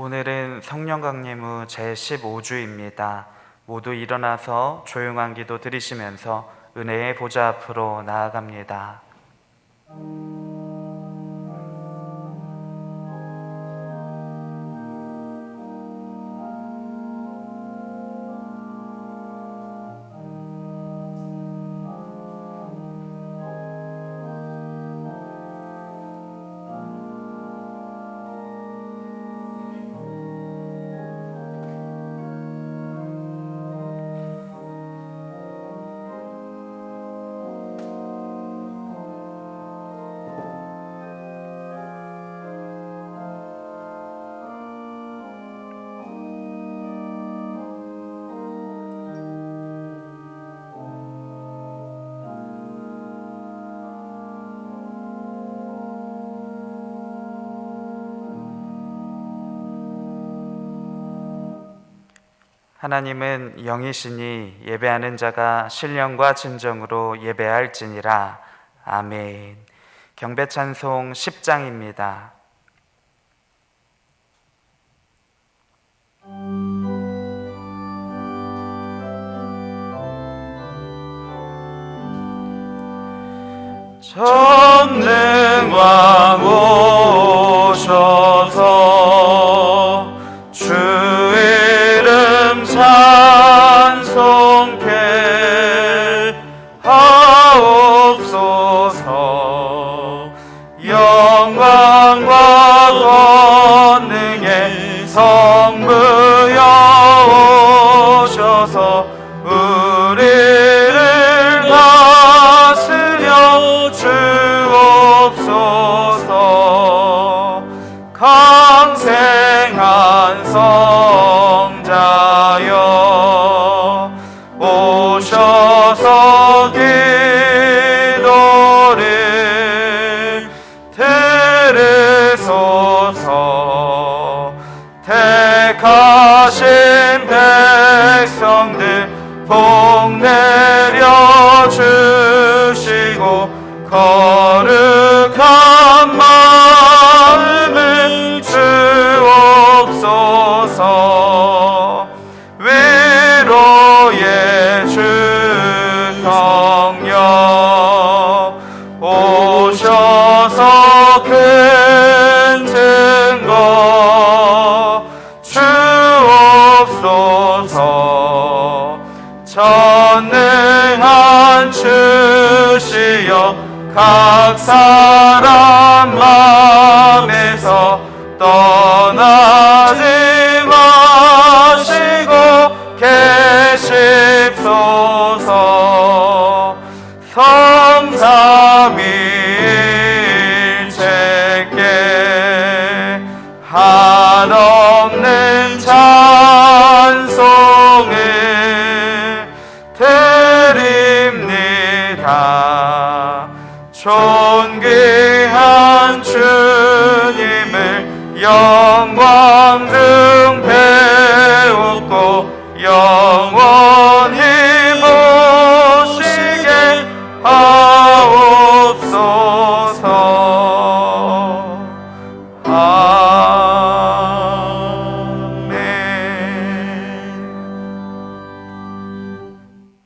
오늘은 성령 강림후 제15주입니다. 모두 일어나서 조용한 기도 드리시면서 은혜의 보좌 앞으로 나아갑니다. 하나님은 영이시니 예배하는 자가 신령과 진정으로 예배할지니라. 아멘. 경배찬송 10장입니다. 전능왕 오셔서 주 이름 찬송케 하옵소서. 영광과 권능의 성부여 오셔서 우리를 다스려 주옵소서. 강생한 성자여 오셔서 기도를 들으소서. 택하신 백성들 복 내려 주시고 거룩한 마음을 주옵소서. 위로의 주 성령 오셔서 큰 증거 주옵소서. 전능한 주시여 각 사람 마음에서 떠나지 마시고 계십소서. 성삼위일체께 한없는 찬송을 드립니다. 존귀한 주님을 영광 중 배우고 영원히 모시게 하옵소서.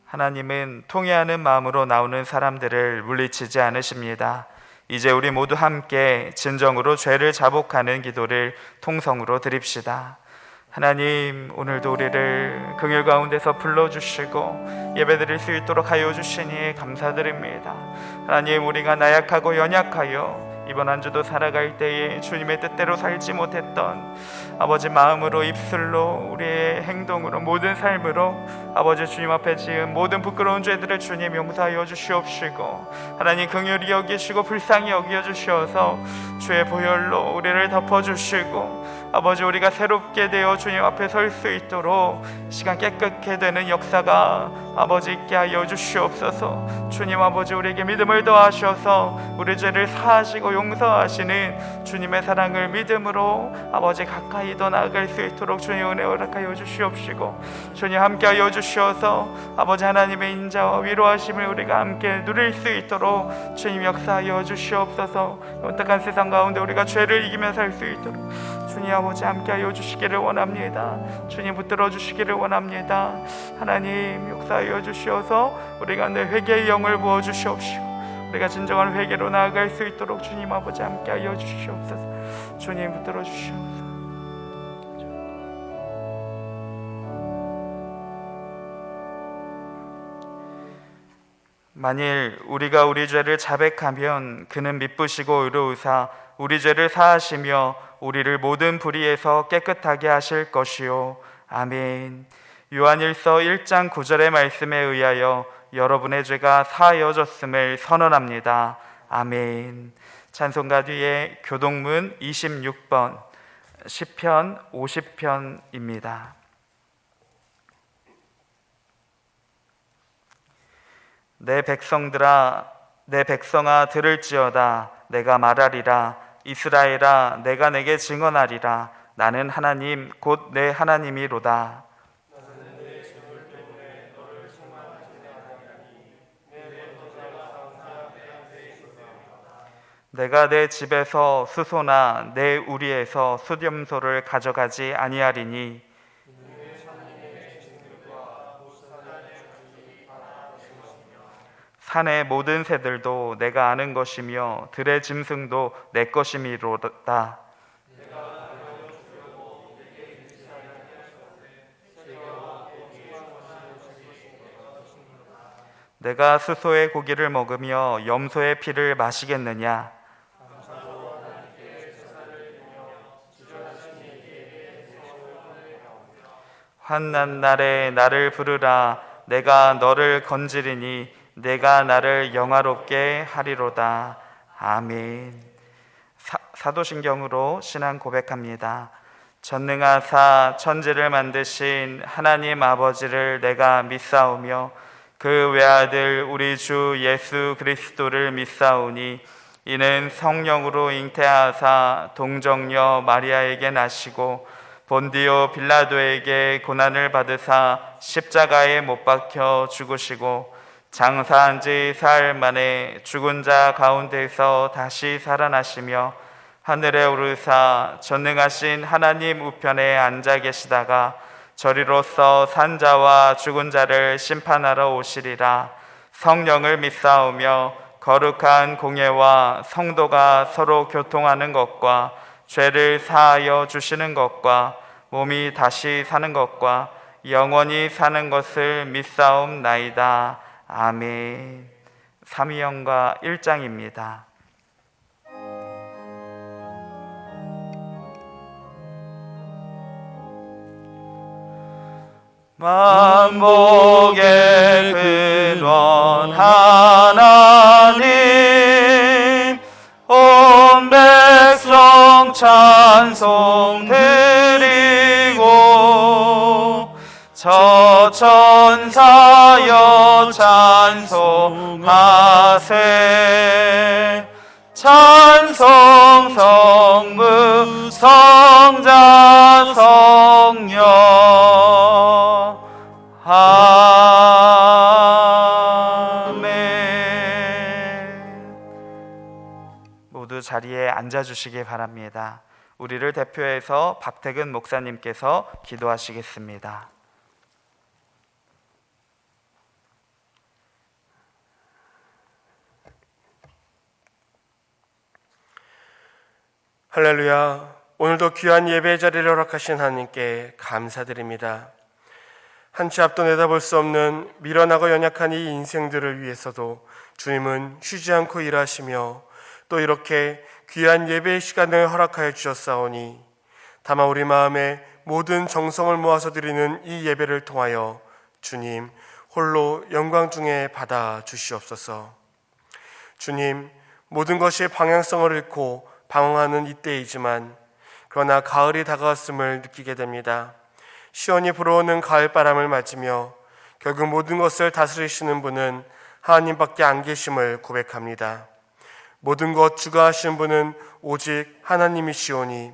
하나님은 통회하는 마음으로 나오는 사람들을 물리치지 않으십니다. 이제 우리 모두 함께 진정으로 죄를 자복하는 기도를 통성으로 드립시다. 하나님, 오늘도 우리를 긍휼 가운데서 불러주시고 예배드릴 수 있도록 하여 주시니 감사드립니다. 하나님, 우리가 나약하고 연약하여 이번 한 주도 살아갈 때에 주님의 뜻대로 살지 못했던 아버지 마음으로, 입술로, 우리의 행동으로, 모든 삶으로 아버지 주님 앞에 지은 모든 부끄러운 죄들을 주님 용서하여 주시옵시고, 하나님 긍휼히 여기시고 불쌍히 여겨 주시어서 주의 보혈로 우리를 덮어주시고 아버지 우리가 새롭게 되어 주님 앞에 설 수 있도록 시간 깨끗게 되는 역사가 아버지 있게 하여 주시옵소서. 주님 아버지, 우리에게 믿음을 더하셔서 우리 죄를 사하시고 용서하시는 주님의 사랑을 믿음으로 아버지 가까이 더 나아갈 수 있도록 주님 은혜 허락하여 주시옵시고, 주님 함께 하여 주시어서 아버지 하나님의 인자와 위로하심을 우리가 함께 누릴 수 있도록 주님 역사하여 주시옵소서. 어떡한 세상 가운데 우리가 죄를 이기며 살 수 있도록 주님 아버지 함께하여 주시기를 원합니다. 주님 붙들어 주시기를 원합니다. 하나님 역사하여 주시어서 우리가 내 회개의 영을 부어 주시옵시고 우리가 진정한 회개로 나아갈 수 있도록 주님 아버지 함께하여 주시옵소서. 주님 붙들어 주시옵소서. 만일 우리가 우리 죄를 자백하면 그는 미쁘시고 의로우사 우리 죄를 사하시며 우리를 모든 불의에서 깨끗하게 하실 것이요. 아멘. 요한일서 1장 9절의 말씀에 의하여 여러분의 죄가 사하여졌음을 선언합니다. 아멘. 찬송가 뒤에 교동문 26번 시편 50편입니다. 내 백성들아, 내 백성아 들을지어다. 내가 말하리라. 이스라엘아, 내가 내게 증언하리라. 나는 하나님 곧 내 하나님이로다. 내가 내 집에서 수소나 내 우리에서 수렴소를 가져가지 아니하리니 산의 모든 새들도 내가 아는 것이며 들의 짐승도 내 것이미로다. 내가 수소의 고기를 먹으며 염소의 피를 마시겠느냐? 환난 날에 나를 부르라. 내가 너를 건지리니 내가 나를 영화롭게 하리로다. 아멘. 사도신경으로 신앙 고백합니다. 전능하사 천지를 만드신 하나님 아버지를 내가 믿사오며 그 외아들 우리 주 예수 그리스도를 믿사오니 이는 성령으로 잉태하사 동정녀 마리아에게 나시고 본디오 빌라도에게 고난을 받으사 십자가에 못 박혀 죽으시고 장사한 지 사흘 만에 죽은 자 가운데서 다시 살아나시며 하늘에 오르사 전능하신 하나님 우편에 앉아 계시다가 저리로서 산 자와 죽은 자를 심판하러 오시리라. 성령을 믿사오며 거룩한 공예와 성도가 서로 교통하는 것과 죄를 사하여 주시는 것과 몸이 다시 사는 것과 영원히 사는 것을 믿사옵나이다. 아멘. 삼위영가 1장입니다. 만복의 근원 하나님 온 백성 찬송 드리고 저 천사여 찬송하세. 찬송 성부 성자 성령 아멘. 모두 자리에 앉아주시기 바랍니다. 우리를 대표해서 박태근 목사님께서 기도하시겠습니다. 할렐루야. 오늘도 귀한 예배 자리를 허락하신 하나님께 감사드립니다. 한 치 앞도 내다볼 수 없는 미련하고 연약한 이 인생들을 위해서도 주님은 쉬지 않고 일하시며 또 이렇게 귀한 예배의 시간을 허락하여 주셨사오니 다만 우리 마음에 모든 정성을 모아서 드리는 이 예배를 통하여 주님 홀로 영광 중에 받아 주시옵소서. 주님, 모든 것이 방향성을 잃고 방황하는 이때이지만 그러나 가을이 다가왔음을 느끼게 됩니다. 시원히 불어오는 가을바람을 맞으며 결국 모든 것을 다스리시는 분은 하나님밖에 안 계심을 고백합니다. 모든 것 주관하시는 분은 오직 하나님이시오니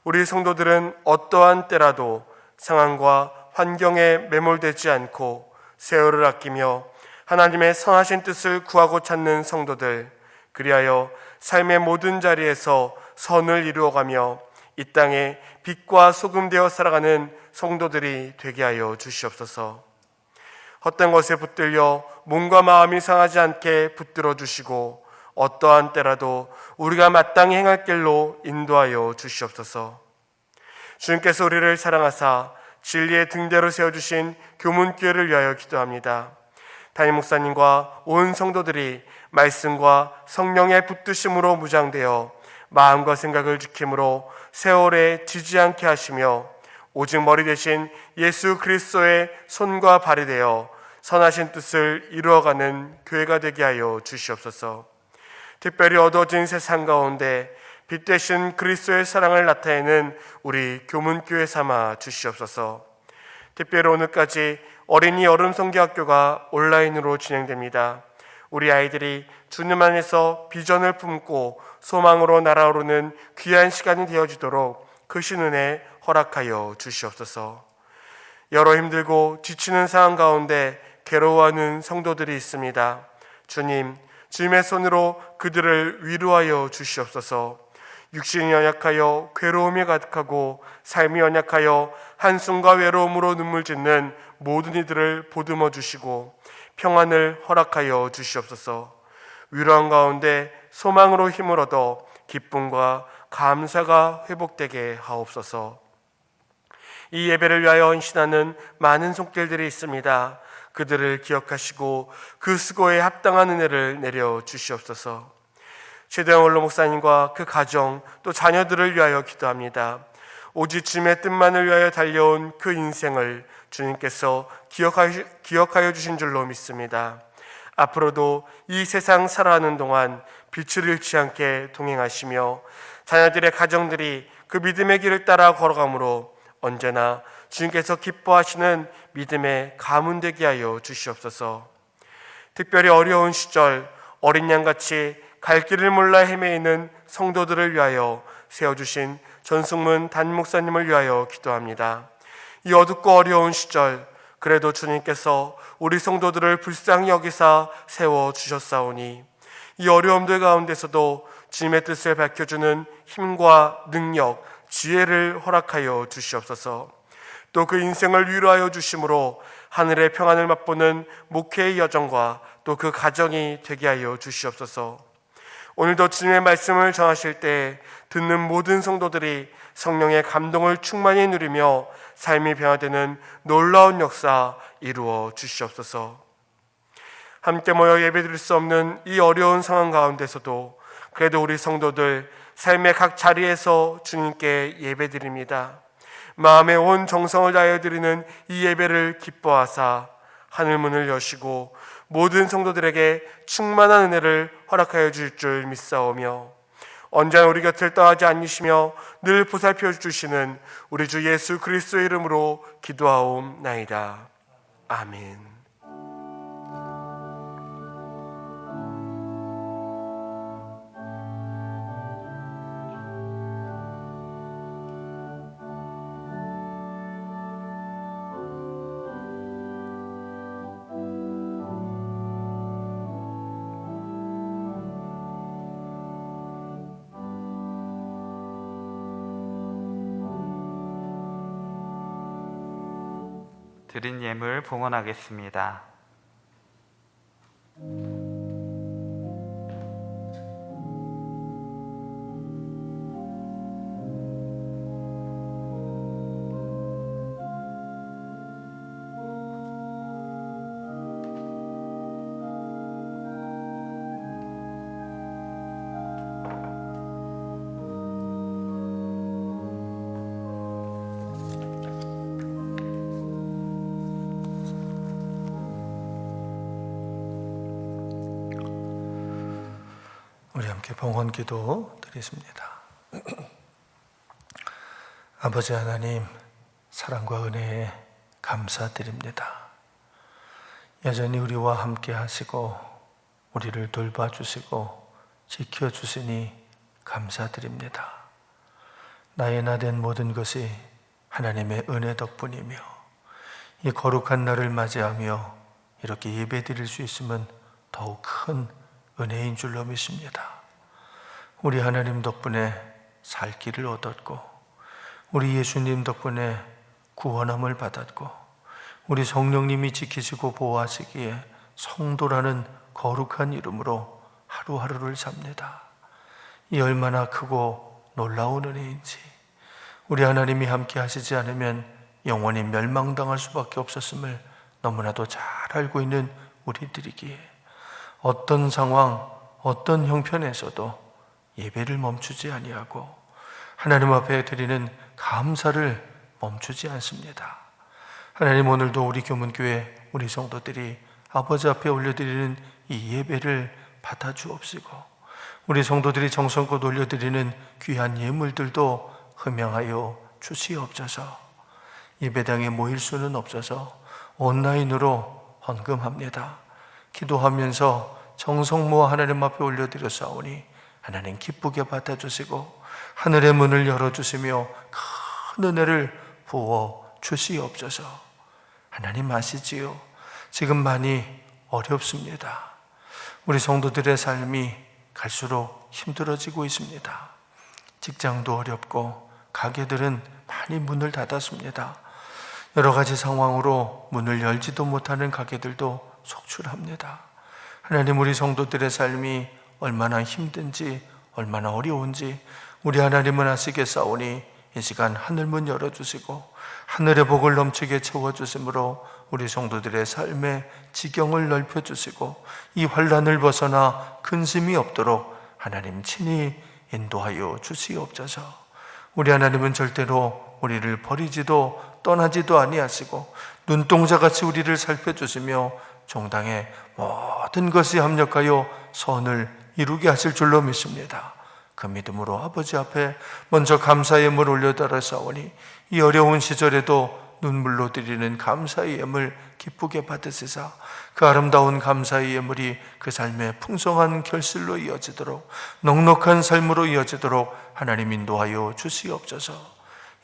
우리 성도들은 어떠한 때라도 상황과 환경에 매몰되지 않고 세월을 아끼며 하나님의 선하신 뜻을 구하고 찾는 성도들, 그리하여 삶의 모든 자리에서 선을 이루어가며 이 땅에 빛과 소금 되어 살아가는 성도들이 되게 하여 주시옵소서. 헛된 것에 붙들려 몸과 마음이 상하지 않게 붙들어 주시고 어떠한 때라도 우리가 마땅히 행할 길로 인도하여 주시옵소서. 주님께서 우리를 사랑하사 진리의 등대로 세워주신 교문교회를 위하여 기도합니다. 담임 목사님과 온 성도들이 말씀과 성령의 붙드심으로 무장되어 마음과 생각을 지킴으로 세월에 지지 않게 하시며 오직 머리 대신 예수 그리스도의 손과 발이 되어 선하신 뜻을 이루어가는 교회가 되게 하여 주시옵소서. 특별히 어두워진 세상 가운데 빛 대신 그리스도의 사랑을 나타내는 우리 교문교회 삼아 주시옵소서. 특별히 오늘까지 어린이 여름 성교학교가 온라인으로 진행됩니다. 우리 아이들이 주님 안에서 비전을 품고 소망으로 날아오르는 귀한 시간이 되어지도록 크신 은혜 허락하여 주시옵소서. 여러 힘들고 지치는 상황 가운데 괴로워하는 성도들이 있습니다. 주님의 손으로 그들을 위로하여 주시옵소서. 육신이 연약하여 괴로움이 가득하고 삶이 연약하여 한숨과 외로움으로 눈물 짓는 모든 이들을 보듬어 주시고 평안을 허락하여 주시옵소서. 위로한 가운데 소망으로 힘을 얻어 기쁨과 감사가 회복되게 하옵소서. 이 예배를 위하여 헌신하는 많은 손길들이 있습니다. 그들을 기억하시고 그 수고에 합당한 은혜를 내려 주시옵소서. 최대영 원로 목사님과 그 가정 또 자녀들을 위하여 기도합니다. 오직 주님의 뜻만을 위하여 달려온 그 인생을 주님께서 기억하여 주신 줄로 믿습니다. 앞으로도 이 세상 살아가는 동안 빛을 잃지 않게 동행하시며 자녀들의 가정들이 그 믿음의 길을 따라 걸어가므로 언제나 주님께서 기뻐하시는 믿음의 가문 되게 하여 주시옵소서. 특별히 어려운 시절 어린 양같이 갈 길을 몰라 헤매이는 성도들을 위하여 세워주신 전승문 담임 목사님을 위하여 기도합니다. 이 어둡고 어려운 시절 그래도 주님께서 우리 성도들을 불쌍히 여기사 세워주셨사오니 이 어려움들 가운데서도 주님의 뜻을 밝혀주는 힘과 능력, 지혜를 허락하여 주시옵소서. 또 그 인생을 위로하여 주심으로 하늘의 평안을 맛보는 목회의 여정과 또 그 가정이 되게 하여 주시옵소서. 오늘도 주님의 말씀을 전하실 때 듣는 모든 성도들이 성령의 감동을 충만히 누리며 삶이 변화되는 놀라운 역사 이루어 주시옵소서. 함께 모여 예배드릴 수 없는 이 어려운 상황 가운데서도 그래도 우리 성도들 삶의 각 자리에서 주님께 예배드립니다. 마음의 온 정성을 다하여 드리는 이 예배를 기뻐하사 하늘문을 여시고 모든 성도들에게 충만한 은혜를 허락하여 주실 줄 믿사오며 언제나 우리 곁을 떠나지 않으시며 늘 보살펴 주시는 우리 주 예수 그리스도의 이름으로 기도하옵나이다. 아멘. 드린 예물 봉헌하겠습니다. 우리 함께 봉헌 기도 드리겠습니다. 아버지 하나님, 사랑과 은혜에 감사드립니다. 여전히 우리와 함께 하시고 우리를 돌봐주시고 지켜주시니 감사드립니다. 나의 나 된 모든 것이 하나님의 은혜 덕분이며 이 거룩한 날을 맞이하며 이렇게 예배드릴 수 있으면 더욱 큰 은혜인 줄로 믿습니다. 우리 하나님 덕분에 살 길을 얻었고 우리 예수님 덕분에 구원함을 받았고 우리 성령님이 지키시고 보호하시기에 성도라는 거룩한 이름으로 하루하루를 삽니다. 이 얼마나 크고 놀라운 은혜인지 우리 하나님이 함께 하시지 않으면 영원히 멸망당할 수밖에 없었음을 너무나도 잘 알고 있는 우리들이기에 어떤 상황, 어떤 형편에서도 예배를 멈추지 아니하고 하나님 앞에 드리는 감사를 멈추지 않습니다. 하나님, 오늘도 우리 교문교회 우리 성도들이 아버지 앞에 올려드리는 이 예배를 받아주옵시고 우리 성도들이 정성껏 올려드리는 귀한 예물들도 흠양하여 주시옵소서. 예배당에 모일 수는 없어서 온라인으로 헌금합니다. 기도하면서 정성 모아 하나님 앞에 올려드렸사오니 하나님 기쁘게 받아주시고 하늘의 문을 열어주시며 큰 은혜를 부어 주시옵소서. 하나님 아시지요? 지금 많이 어렵습니다. 우리 성도들의 삶이 갈수록 힘들어지고 있습니다. 직장도 어렵고 가게들은 많이 문을 닫았습니다. 여러 가지 상황으로 문을 열지도 못하는 가게들도 속출합니다. 하나님, 우리 성도들의 삶이 얼마나 힘든지 얼마나 어려운지 우리 하나님은 아시겠사오니 이 시간 하늘문 열어주시고 하늘의 복을 넘치게 채워주심으로 우리 성도들의 삶의 지경을 넓혀주시고 이 환난을 벗어나 근심이 없도록 하나님 친히 인도하여 주시옵소서. 우리 하나님은 절대로 우리를 버리지도 떠나지도 아니하시고 눈동자같이 우리를 살펴주시며 종당의 모든 것이 합력하여 선을 이루게 하실 줄로 믿습니다. 그 믿음으로 아버지 앞에 먼저 감사의 예물 올려드렸사오니 이 어려운 시절에도 눈물로 드리는 감사의 예물 기쁘게 받으시사 그 아름다운 감사의 예물이 그 삶의 풍성한 결실로 이어지도록 넉넉한 삶으로 이어지도록 하나님 인도하여 주시옵소서.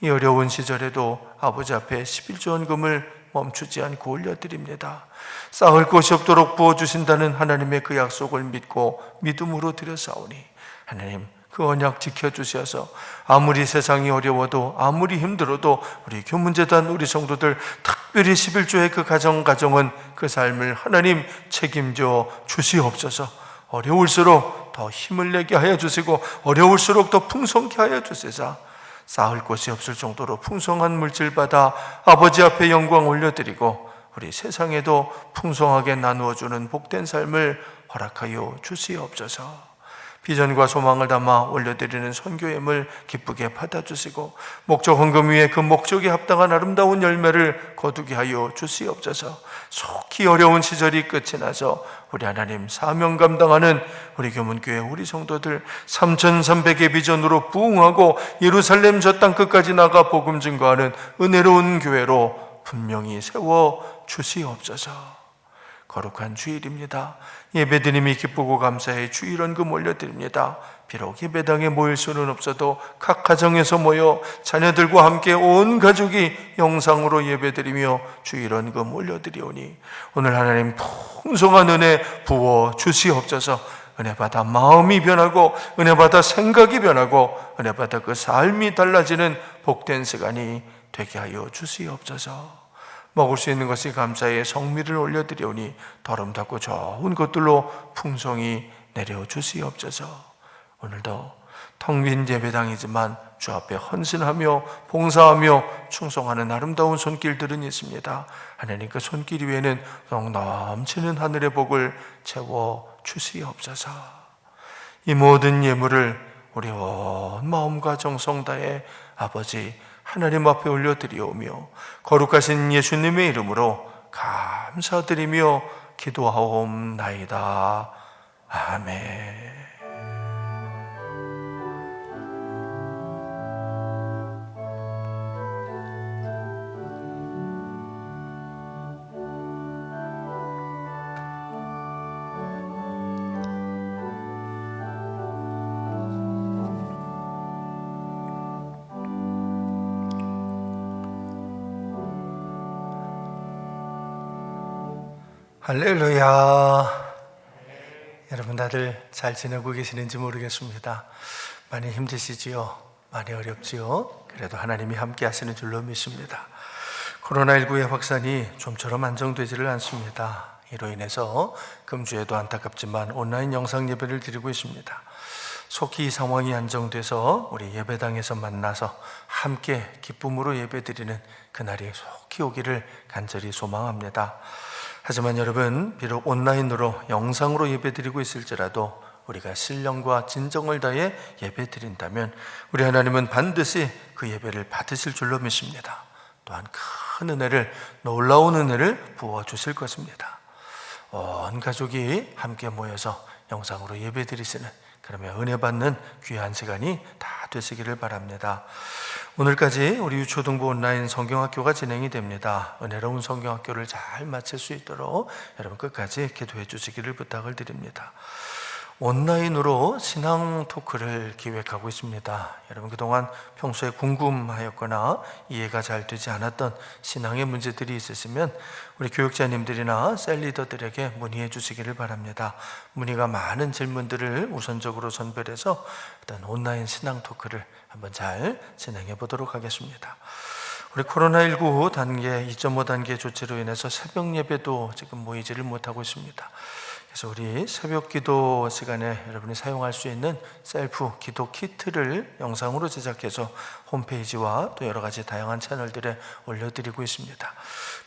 이 어려운 시절에도 아버지 앞에 11조 헌금을 멈추지 않고 올려드립니다. 쌓을 곳이 없도록 부어주신다는 하나님의 그 약속을 믿고 믿음으로 드렸사오니 하나님 그 언약 지켜주셔서 아무리 세상이 어려워도 아무리 힘들어도 우리 교문재단 우리 성도들 특별히 11조의 그 가정은 그 삶을 하나님 책임져 주시옵소서. 어려울수록 더 힘을 내게 하여 주시고 어려울수록 더 풍성케 하여 주시사 쌓을 곳이 없을 정도로 풍성한 물질 받아 아버지 앞에 영광 올려드리고 우리 세상에도 풍성하게 나누어주는 복된 삶을 허락하여 주시옵소서. 비전과 소망을 담아 올려드리는 선교예물 기쁘게 받아주시고 목적 헌금 위에 그 목적에 합당한 아름다운 열매를 거두게 하여 주시옵소서. 속히 어려운 시절이 끝이 나서 우리 하나님 사명 감당하는 우리 교문교회 우리 성도들 3,300의 비전으로 부흥하고 예루살렘 저 땅 끝까지 나가 복음 증거하는 은혜로운 교회로 분명히 세워 주시옵소서. 거룩한 주일입니다. 예배드림이 기쁘고 감사해 주일헌금 올려드립니다. 비록 예배당에 모일 수는 없어도 각 가정에서 모여 자녀들과 함께 온 가족이 영상으로 예배드리며 주일헌금 올려드리오니 오늘 하나님 풍성한 은혜 부어 주시옵소서. 은혜 받아 마음이 변하고 은혜 받아 생각이 변하고 은혜 받아 그 삶이 달라지는 복된 시간이 되게 하여 주시옵소서. 먹을 수 있는 것이 감사의 성미를 올려드리오니 더름답고 좋은 것들로 풍성히 내려주시옵소서. 오늘도 텅 빈 예배당이지만 주 앞에 헌신하며 봉사하며 충성하는 아름다운 손길들은 있습니다. 하나님 그 손길 위에는 넘치는 하늘의 복을 채워주시옵소서. 이 모든 예물을 우리 온 마음과 정성 다해 아버지 하나님 앞에 올려드리오며 거룩하신 예수님의 이름으로 감사드리며 기도하옵나이다. 아멘. 할렐루야. 여러분 다들 잘 지내고 계시는지 모르겠습니다. 많이 힘드시지요? 많이 어렵지요? 그래도 하나님이 함께 하시는 줄로 믿습니다. 코로나19의 확산이 좀처럼 안정되지를 않습니다. 이로 인해서 금주에도 안타깝지만 온라인 영상 예배를 드리고 있습니다. 속히 이 상황이 안정돼서 우리 예배당에서 만나서 함께 기쁨으로 예배드리는 그날이 속히 오기를 간절히 소망합니다. 하지만 여러분, 비록 온라인으로 영상으로 예배드리고 있을지라도 우리가 신령과 진정을 다해 예배드린다면 우리 하나님은 반드시 그 예배를 받으실 줄로 믿습니다. 또한 큰 은혜를, 놀라운 은혜를 부어주실 것입니다. 온 가족이 함께 모여서 영상으로 예배드리시는, 그러면 은혜 받는 귀한 시간이 다 되시기를 바랍니다. 오늘까지 우리 유초등부 온라인 성경학교가 진행이 됩니다. 은혜로운 성경학교를 잘 마칠 수 있도록 여러분 끝까지 기도해 주시기를 부탁을 드립니다. 온라인으로 신앙 토크를 기획하고 있습니다. 여러분 그동안 평소에 궁금하였거나 이해가 잘 되지 않았던 신앙의 문제들이 있으시면 우리 교육자님들이나 셀리더들에게 문의해 주시기를 바랍니다. 문의가 많은 질문들을 우선적으로 선별해서 일단 온라인 신앙 토크를 한번 잘 진행해 보도록 하겠습니다. 우리 코로나19 단계 2.5 단계 조치로 인해서 새벽 예배도 지금 모이지를 못하고 있습니다. 그래서 우리 새벽 기도 시간에 여러분이 사용할 수 있는 셀프 기도 키트를 영상으로 제작해서 홈페이지와 또 여러 가지 다양한 채널들에 올려드리고 있습니다.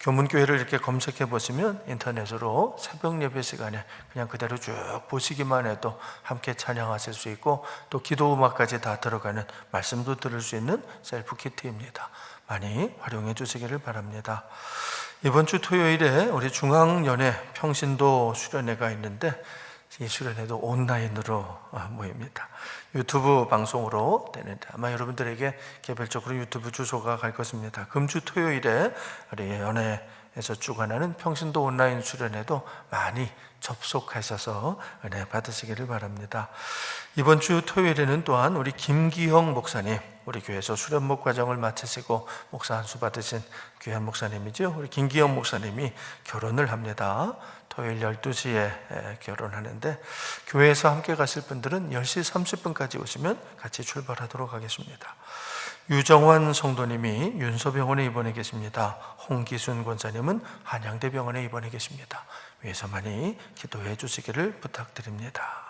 교문교회를 이렇게 검색해 보시면 인터넷으로 새벽 예배 시간에 그냥 그대로 쭉 보시기만 해도 함께 찬양하실 수 있고 또 기도 음악까지 다 들어가는 말씀도 들을 수 있는 셀프 키트입니다. 많이 활용해 주시기를 바랍니다. 이번 주 토요일에 우리 중앙연회 평신도 수련회가 있는데 이 수련회도 온라인으로 모입니다. 유튜브 방송으로 되는데 아마 여러분들에게 개별적으로 유튜브 주소가 갈 것입니다. 금주 토요일에 우리 연회에서 주관하는 평신도 온라인 수련회도 많이 접속하셔서 은혜 받으시기를 바랍니다. 이번 주 토요일에는 또한 우리 김기형 목사님, 우리 교회에서 수련목 과정을 마치시고 목사 안수 받으신 귀한 목사님이죠. 우리 김기형 목사님이 결혼을 합니다. 토요일 12시에 결혼하는데 교회에서 함께 가실 분들은 10시 30분까지 오시면 같이 출발하도록 하겠습니다. 유정환 성도님이 윤서병원에 입원해 계십니다. 홍기순 권사님은 한양대병원에 입원해 계십니다. 위에서 많이 기도해 주시기를 부탁드립니다.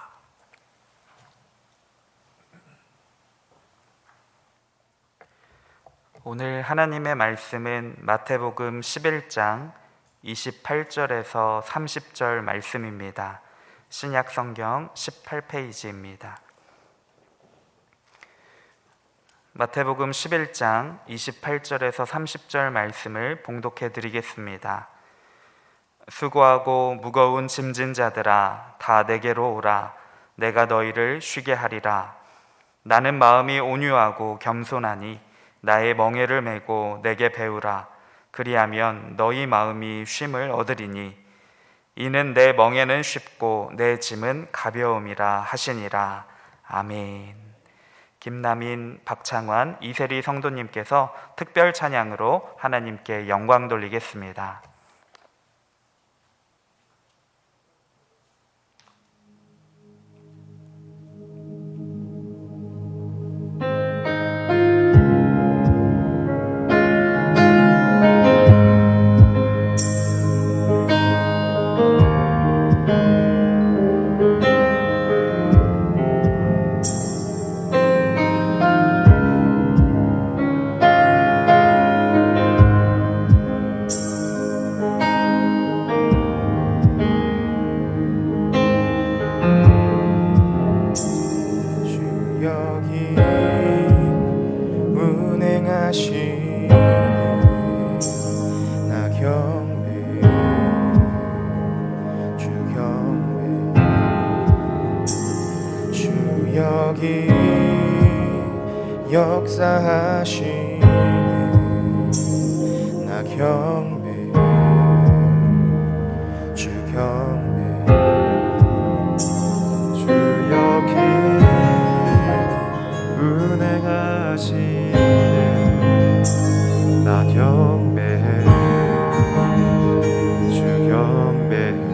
오늘 하나님의 말씀은 마태복음 11장 28절에서 30절 말씀입니다. 신약 성경 18페이지입니다. 마태복음 11장 28절에서 30절 말씀을 봉독해 드리겠습니다. 수고하고 무거운 짐진 자들아 다 내게로 오라. 내가 너희를 쉬게 하리라. 나는 마음이 온유하고 겸손하니 나의 멍에를 메고 내게 배우라. 그리하면 너희 마음이 쉼을 얻으리니 이는 내 멍에는 쉽고 내 짐은 가벼움이라 하시니라. 아멘. 김남인, 박창환, 이세리 성도님께서 특별 찬양으로 하나님께 영광 돌리겠습니다. 역사하시네 나 경배 주 경배 주 여기 운행하시네 나 경배해 주 경배해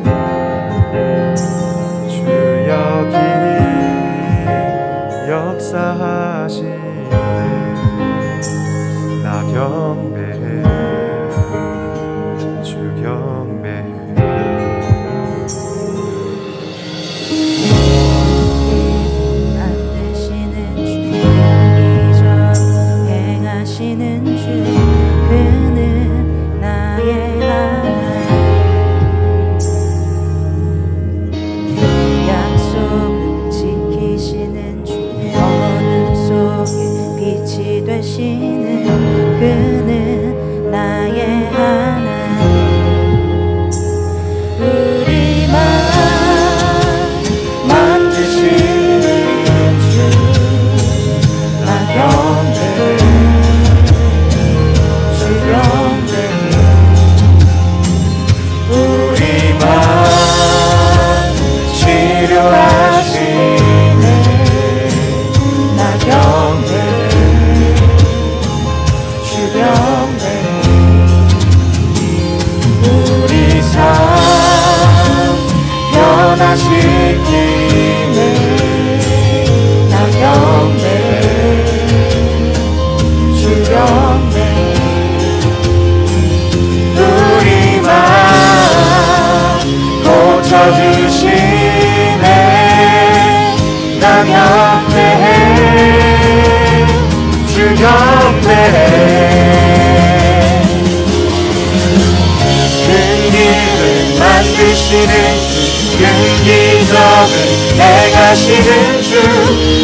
행하시는 주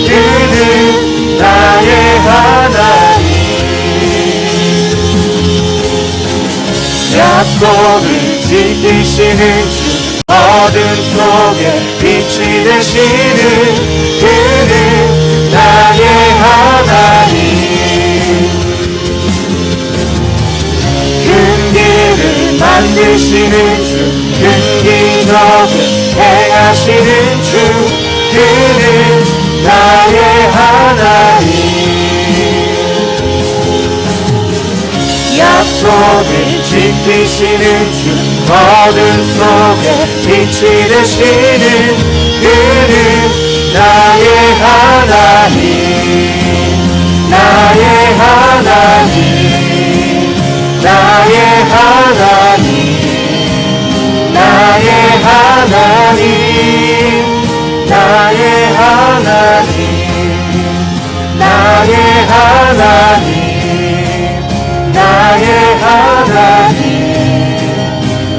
그는 나의 하나님. 약속을 지키시는 주 어둠 속에 빛이 되시는 그는 나의 하나님. 큰 길을 만드시는 주 큰 기적을 행하시는 주 그는 나의 하나님. 약속을 지키시는 주 어둠 속에 빛이 되시는 그는 나의 하나님. 나의 하나님. 나의 하나님. 나의 하나님. 나의 하나님. 나의 하나님. 나의 하나님.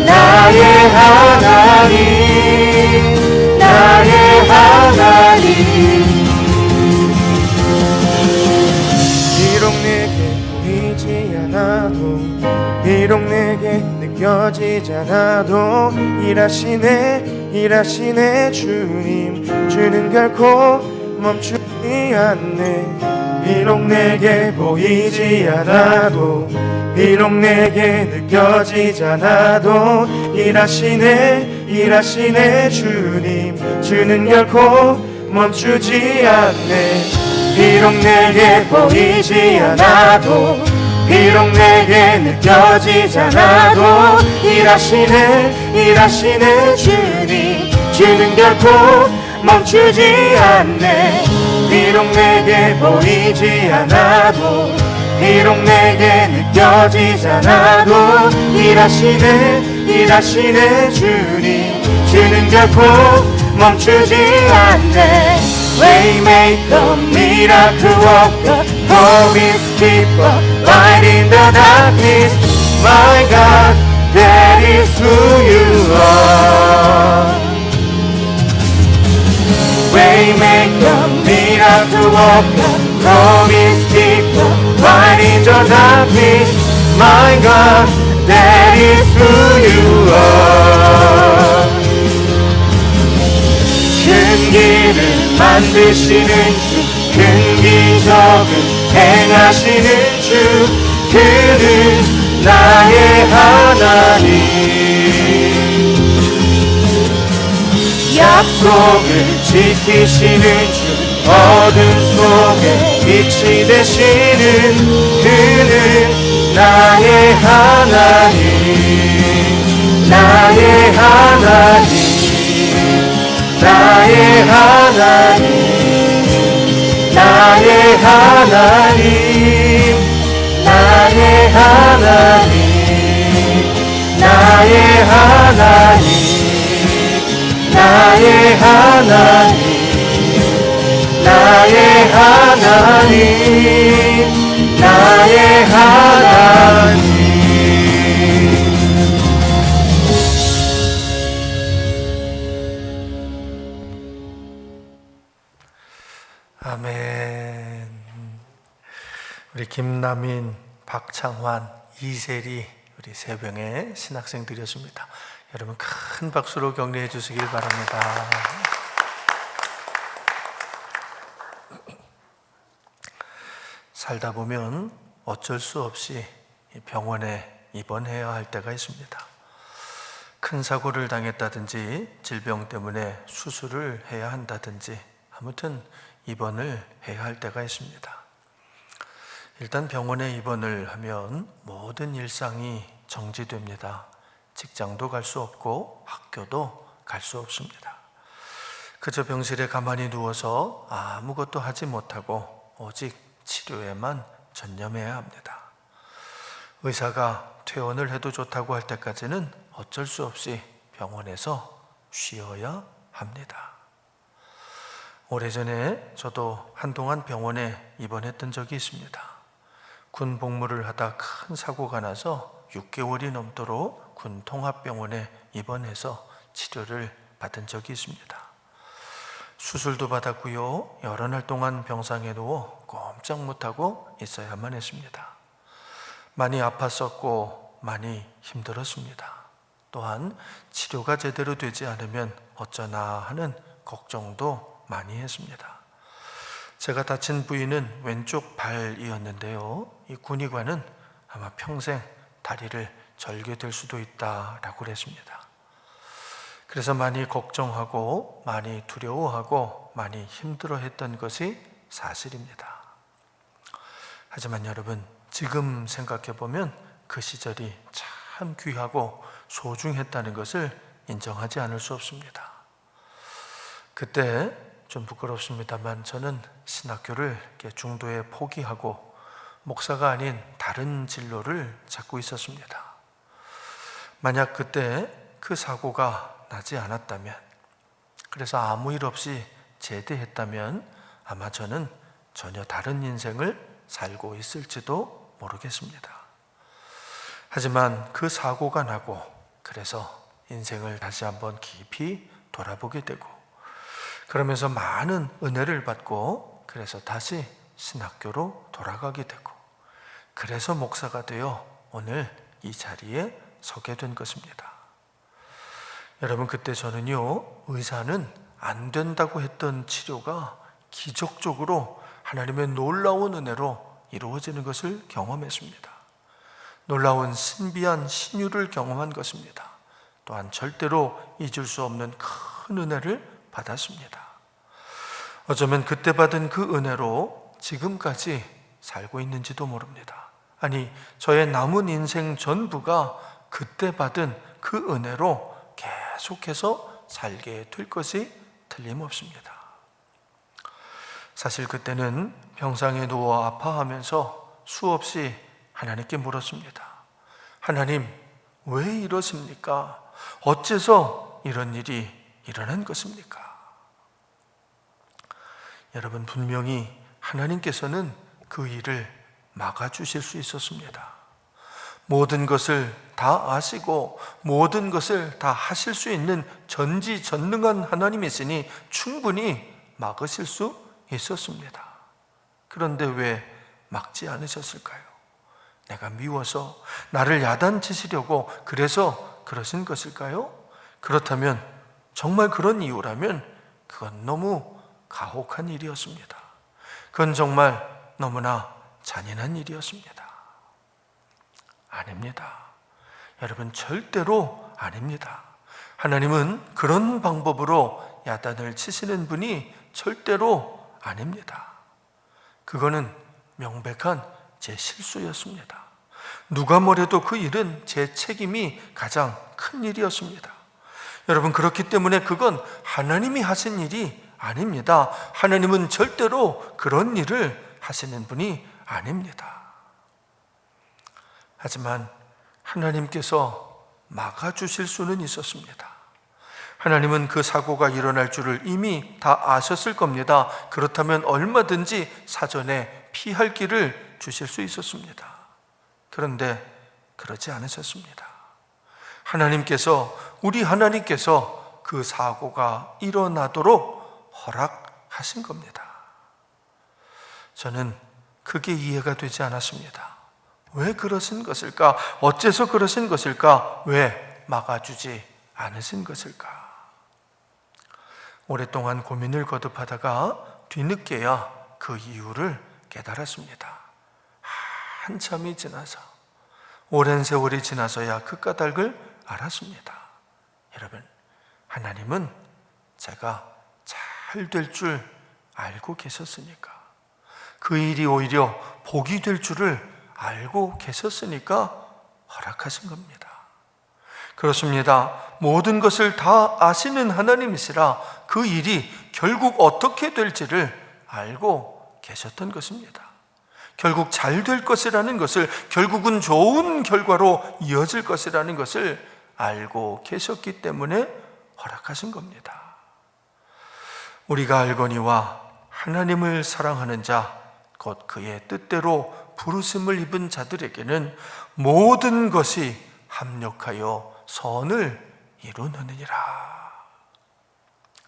나의 하나님. 나의 하나님. 비록 내게 보이지 않아도 비록 내게 느껴지지 않아도 일하시네 주님. 주는 결코 멈추지 않네. 비록 내게 보이지 않아도 비록 내게 느껴지지 않아도 일하시네 주님. 주는 결코 멈추지 않네. 비록 내게 보이지 않아도 비록 내게 느껴지지 않아도 일하시네 주님. 주는 결코 멈추지 않네. 비록 내게 보이지 않아도 비록 내게 느껴지지 않아도 일하시네 주님. 주는 결코 멈추지 않네. Waymaker, miracle worker, promise keeper, light in the darkness. My God, that is who you are. Waymaker, miracle worker, promise keeper, light in the darkness. My God, that is who you are. 큰 길을 만드시는 주 큰 기적을 행하시는 주 그는 나의 하나님. 약속을 지키시는 주 어둠 속에 빛이 되시는 그는 나의 하나님. 나의 하나님. 나의 하나님. 나의 하나님. 나의 하나님. 나의 하나님. 나의 하나님. 나의 하나님. 나의 하나님. 아멘. 우리 김남인, 박창환, 이세리 우리 세 명의 신학생들이었습니다. 여러분 큰 박수로 격려해 주시길 바랍니다. 살다 보면 어쩔 수 없이 병원에 입원해야 할 때가 있습니다. 큰 사고를 당했다든지 질병 때문에 수술을 해야 한다든지 아무튼 입원을 해야 할 때가 있습니다. 일단 병원에 입원을 하면 모든 일상이 정지됩니다. 직장도 갈 수 없고 학교도 갈 수 없습니다. 그저 병실에 가만히 누워서 아무것도 하지 못하고 오직 치료에만 전념해야 합니다. 의사가 퇴원을 해도 좋다고 할 때까지는 어쩔 수 없이 병원에서 쉬어야 합니다. 오래전에 저도 한동안 병원에 입원했던 적이 있습니다. 군 복무를 하다 큰 사고가 나서 6개월이 넘도록 군 통합병원에 입원해서 치료를 받은 적이 있습니다. 수술도 받았고요. 여러 날 동안 병상에 누워 꼼짝 못하고 있어야만 했습니다. 많이 아팠었고 많이 힘들었습니다. 또한 치료가 제대로 되지 않으면 어쩌나 하는 걱정도 많이 했습니다. 제가 다친 부위는 왼쪽 발이었는데요. 이 군의관은 아마 평생 다리를 절게 될 수도 있다라고 그랬습니다. 그래서 많이 걱정하고 많이 두려워하고 많이 힘들어했던 것이 사실입니다. 하지만 여러분, 지금 생각해 보면 그 시절이 참 귀하고 소중했다는 것을 인정하지 않을 수 없습니다. 그때 좀 부끄럽습니다만 저는 신학교를 중도에 포기하고 목사가 아닌 다른 진로를 찾고 있었습니다. 만약 그때 그 사고가 나지 않았다면, 그래서 아무 일 없이 제대했다면 아마 저는 전혀 다른 인생을 살고 있을지도 모르겠습니다. 하지만 그 사고가 나고 그래서 인생을 다시 한번 깊이 돌아보게 되고 그러면서 많은 은혜를 받고 그래서 다시 신학교로 돌아가게 되고 그래서 목사가 되어 오늘 이 자리에 서게 된 것입니다. 여러분, 그때 저는요, 의사는 안 된다고 했던 치료가 기적적으로 하나님의 놀라운 은혜로 이루어지는 것을 경험했습니다. 놀라운 신비한 신유를 경험한 것입니다. 또한 절대로 잊을 수 없는 큰 은혜를 받았습니다. 어쩌면 그때 받은 그 은혜로 지금까지 살고 있는지도 모릅니다. 아니, 저의 남은 인생 전부가 그때 받은 그 은혜로 계속해서 살게 될 것이 틀림없습니다. 사실 그때는 병상에 누워 아파하면서 수없이 하나님께 물었습니다. 하나님, 왜 이러십니까? 어째서 이런 일이 일어난 것입니까? 여러분, 분명히 하나님께서는 그 일을 막아주실 수 있었습니다. 모든 것을 다 아시고 모든 것을 다 하실 수 있는 전지전능한 하나님이시니 충분히 막으실 수 있었습니다. 그런데 왜 막지 않으셨을까요? 내가 미워서 나를 야단치시려고 그래서 그러신 것일까요? 그렇다면, 정말 그런 이유라면 그건 너무 가혹한 일이었습니다. 그건 정말 너무나 잔인한 일이었습니다. 아닙니다. 여러분, 절대로 아닙니다. 하나님은 그런 방법으로 야단을 치시는 분이 절대로 아닙니다. 그거는 명백한 제 실수였습니다. 누가 뭐래도 그 일은 제 책임이 가장 큰 일이었습니다. 여러분, 그렇기 때문에 그건 하나님이 하신 일이 아닙니다. 하나님은 절대로 그런 일을 하시는 분이 아닙니다. 하지만 하나님께서 막아주실 수는 있었습니다. 하나님은 그 사고가 일어날 줄을 이미 다 아셨을 겁니다. 그렇다면 얼마든지 사전에 피할 길을 주실 수 있었습니다. 그런데 그러지 않으셨습니다. 우리 하나님께서 그 사고가 일어나도록 허락하신 겁니다. 저는 그게 이해가 되지 않았습니다. 왜 그러신 것일까? 어째서 그러신 것일까? 왜 막아주지 않으신 것일까? 오랫동안 고민을 거듭하다가 뒤늦게야 그 이유를 깨달았습니다. 한참이 지나서, 오랜 세월이 지나서야 그 까닭을 알았습니다. 여러분, 하나님은 제가 잘 될 줄 알고 계셨으니까, 그 일이 오히려 복이 될 줄을 알고 계셨으니까 허락하신 겁니다. 그렇습니다. 모든 것을 다 아시는 하나님이시라 그 일이 결국 어떻게 될지를 알고 계셨던 것입니다. 결국 잘 될 것이라는 것을, 결국은 좋은 결과로 이어질 것이라는 것을 알고 계셨기 때문에 허락하신 겁니다. 우리가 알거니와 하나님을 사랑하는 자, 곧 그의 뜻대로 부르심을 입은 자들에게는 모든 것이 합력하여 선을 이루느니라.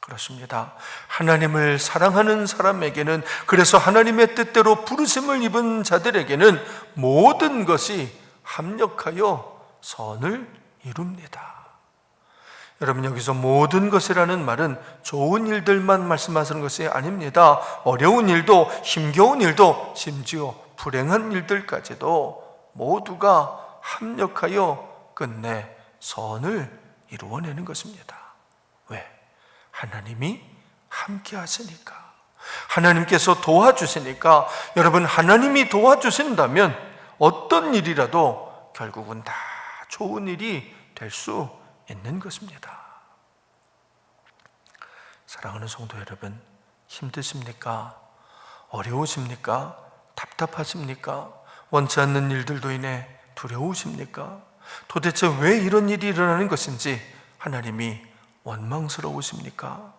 그렇습니다. 하나님을 사랑하는 사람에게는, 그래서 하나님의 뜻대로 부르심을 입은 자들에게는 모든 것이 합력하여 선을 이룹니다. 여러분, 여기서 모든 것이라는 말은 좋은 일들만 말씀하시는 것이 아닙니다. 어려운 일도, 힘겨운 일도, 심지어 불행한 일들까지도 모두가 합력하여 끝내 선을 이루어내는 것입니다. 왜? 하나님이 함께 하시니까, 하나님께서 도와주시니까. 여러분, 하나님이 도와주신다면 어떤 일이라도 결국은 다 좋은 일이 될 수 있는 것입니다. 사랑하는 성도 여러분, 힘드십니까? 어려우십니까? 답답하십니까? 원치 않는 일들로 인해 두려우십니까? 도대체 왜 이런 일이 일어나는 것인지 하나님이 원망스러우십니까?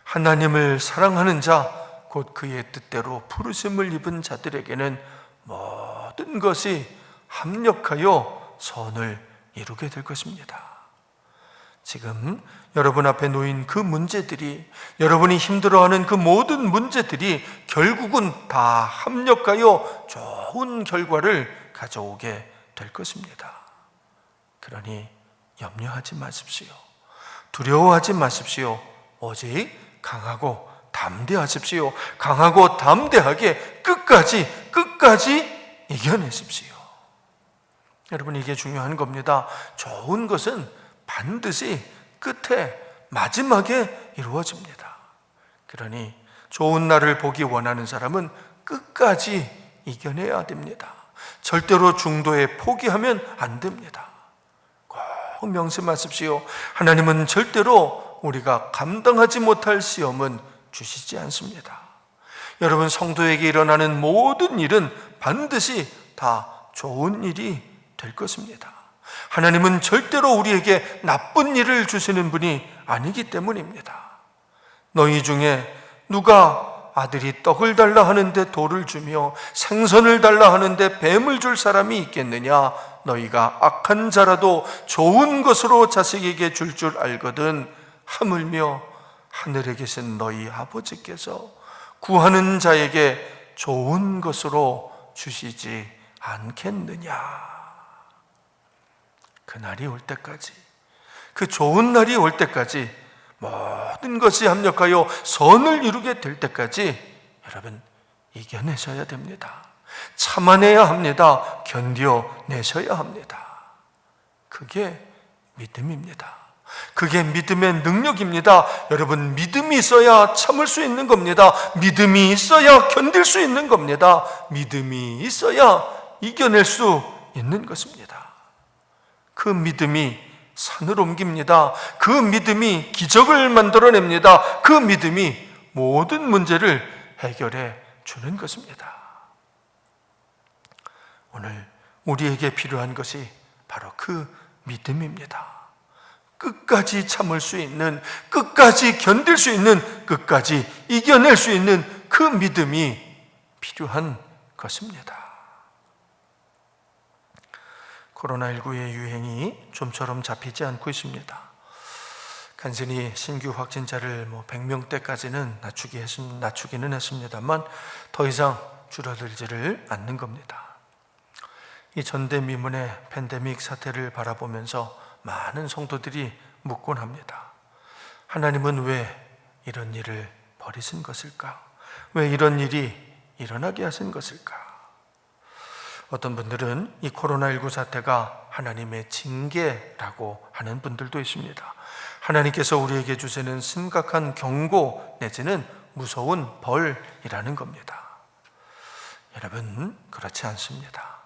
하나님을 사랑하는 자, 곧 그의 뜻대로 부르심을 입은 자들에게는 모든 것이 합력하여 선을 이루게 될 것입니다. 지금 여러분 앞에 놓인 그 문제들이, 여러분이 힘들어하는 그 모든 문제들이 결국은 다 합력하여 좋은 결과를 가져오게 될 것입니다. 그러니 염려하지 마십시오. 두려워하지 마십시오. 오직 강하고 담대하십시오. 강하고 담대하게 끝까지 이겨내십시오. 여러분, 이게 중요한 겁니다. 좋은 것은 반드시 끝에 마지막에 이루어집니다. 그러니 좋은 날을 보기 원하는 사람은 끝까지 이겨내야 됩니다. 절대로 중도에 포기하면 안 됩니다. 꼭 명심하십시오. 하나님은 절대로 우리가 감당하지 못할 시험은 주시지 않습니다. 여러분, 성도에게 일어나는 모든 일은 반드시 다 좋은 일이 될 것입니다. 하나님은 절대로 우리에게 나쁜 일을 주시는 분이 아니기 때문입니다. 너희 중에 누가 아들이 떡을 달라 하는데 돌을 주며 생선을 달라 하는데 뱀을 줄 사람이 있겠느냐? 너희가 악한 자라도 좋은 것으로 자식에게 줄 알거든. 하물며 하늘에 계신 너희 아버지께서 구하는 자에게 좋은 것으로 주시지 않겠느냐? 그날이 올 때까지, 그 좋은 날이 올 때까지, 모든 것이 합력하여 선을 이루게 될 때까지 여러분 이겨내셔야 됩니다. 참아내야 합니다. 견뎌내셔야 합니다. 그게 믿음입니다. 그게 믿음의 능력입니다. 여러분, 믿음이 있어야 참을 수 있는 겁니다. 믿음이 있어야 견딜 수 있는 겁니다. 믿음이 있어야 이겨낼 수 있는 것입니다. 그 믿음이 산을 옮깁니다. 그 믿음이 기적을 만들어냅니다. 그 믿음이 모든 문제를 해결해 주는 것입니다. 오늘 우리에게 필요한 것이 바로 그 믿음입니다. 끝까지 참을 수 있는, 끝까지 견딜 수 있는, 끝까지 이겨낼 수 있는 그 믿음이 필요한 것입니다. 코로나19의 유행이 좀처럼 잡히지 않고 있습니다. 간신히 신규 확진자를 100명대까지는 낮추기는 했습니다만 더 이상 줄어들지를 않는 겁니다. 이 전대미문의 팬데믹 사태를 바라보면서 많은 성도들이 묻곤 합니다. 하나님은 왜 이런 일을 벌이신 것일까? 왜 이런 일이 일어나게 하신 것일까? 어떤 분들은 이 코로나19 사태가 하나님의 징계라고 하는 분들도 있습니다. 하나님께서 우리에게 주시는 심각한 경고 내지는 무서운 벌이라는 겁니다. 여러분, 그렇지 않습니다.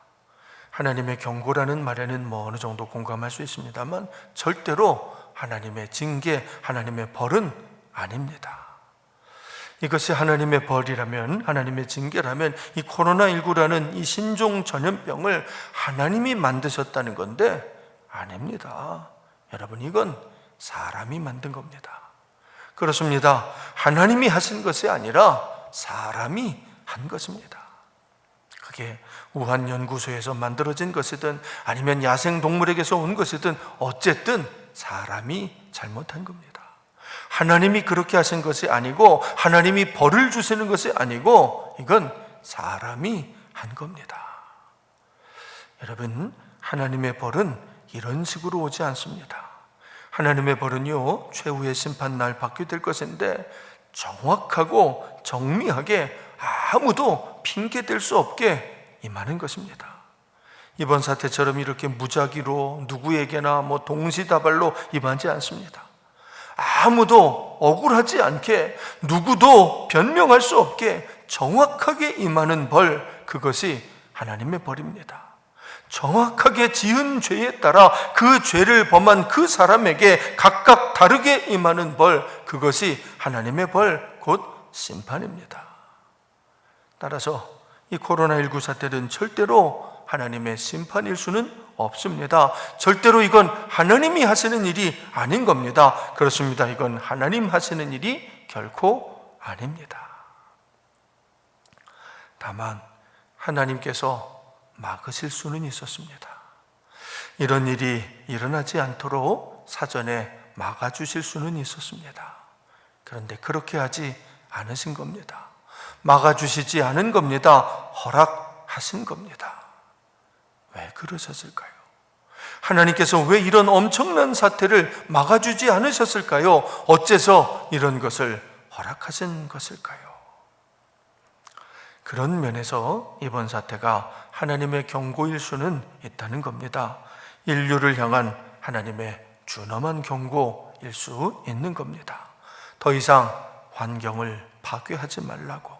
하나님의 경고라는 말에는 어느 정도 공감할 수 있습니다만 절대로 하나님의 징계, 하나님의 벌은 아닙니다. 이것이 하나님의 벌이라면, 하나님의 징계라면 이 코로나19라는 이 신종 전염병을 하나님이 만드셨다는 건데 아닙니다. 여러분, 이건 사람이 만든 겁니다. 그렇습니다. 하나님이 하신 것이 아니라 사람이 한 것입니다. 그게 우한 연구소에서 만들어진 것이든 아니면 야생 동물에게서 온 것이든 어쨌든 사람이 잘못한 겁니다. 하나님이 그렇게 하신 것이 아니고 하나님이 벌을 주시는 것이 아니고 이건 사람이 한 겁니다. 여러분, 하나님의 벌은 이런 식으로 오지 않습니다. 하나님의 벌은요, 최후의 심판날 받게 될 것인데 정확하고 정밀하게 아무도 핑계댈 수 없게 임하는 것입니다. 이번 사태처럼 이렇게 무작위로 누구에게나 동시다발로 임하지 않습니다. 아무도 억울하지 않게, 누구도 변명할 수 없게 정확하게 임하는 벌, 그것이 하나님의 벌입니다. 정확하게 지은 죄에 따라 그 죄를 범한 그 사람에게 각각 다르게 임하는 벌, 그것이 하나님의 벌, 곧 심판입니다. 따라서 이 코로나19 사태는 절대로 하나님의 심판일 수는 없습니다. 절대로 이건 하나님이 하시는 일이 아닌 겁니다. 그렇습니다. 이건 하나님 하시는 일이 결코 아닙니다. 다만 하나님께서 막으실 수는 있었습니다. 이런 일이 일어나지 않도록 사전에 막아주실 수는 있었습니다. 그런데 그렇게 하지 않으신 겁니다. 막아주시지 않은 겁니다. 허락하신 겁니다. 왜 그러셨을까요? 하나님께서 왜 이런 엄청난 사태를 막아주지 않으셨을까요? 어째서 이런 것을 허락하신 것일까요? 그런 면에서 이번 사태가 하나님의 경고일 수는 있다는 겁니다. 인류를 향한 하나님의 준엄한 경고일 수 있는 겁니다. 더 이상 환경을 파괴하지 말라고,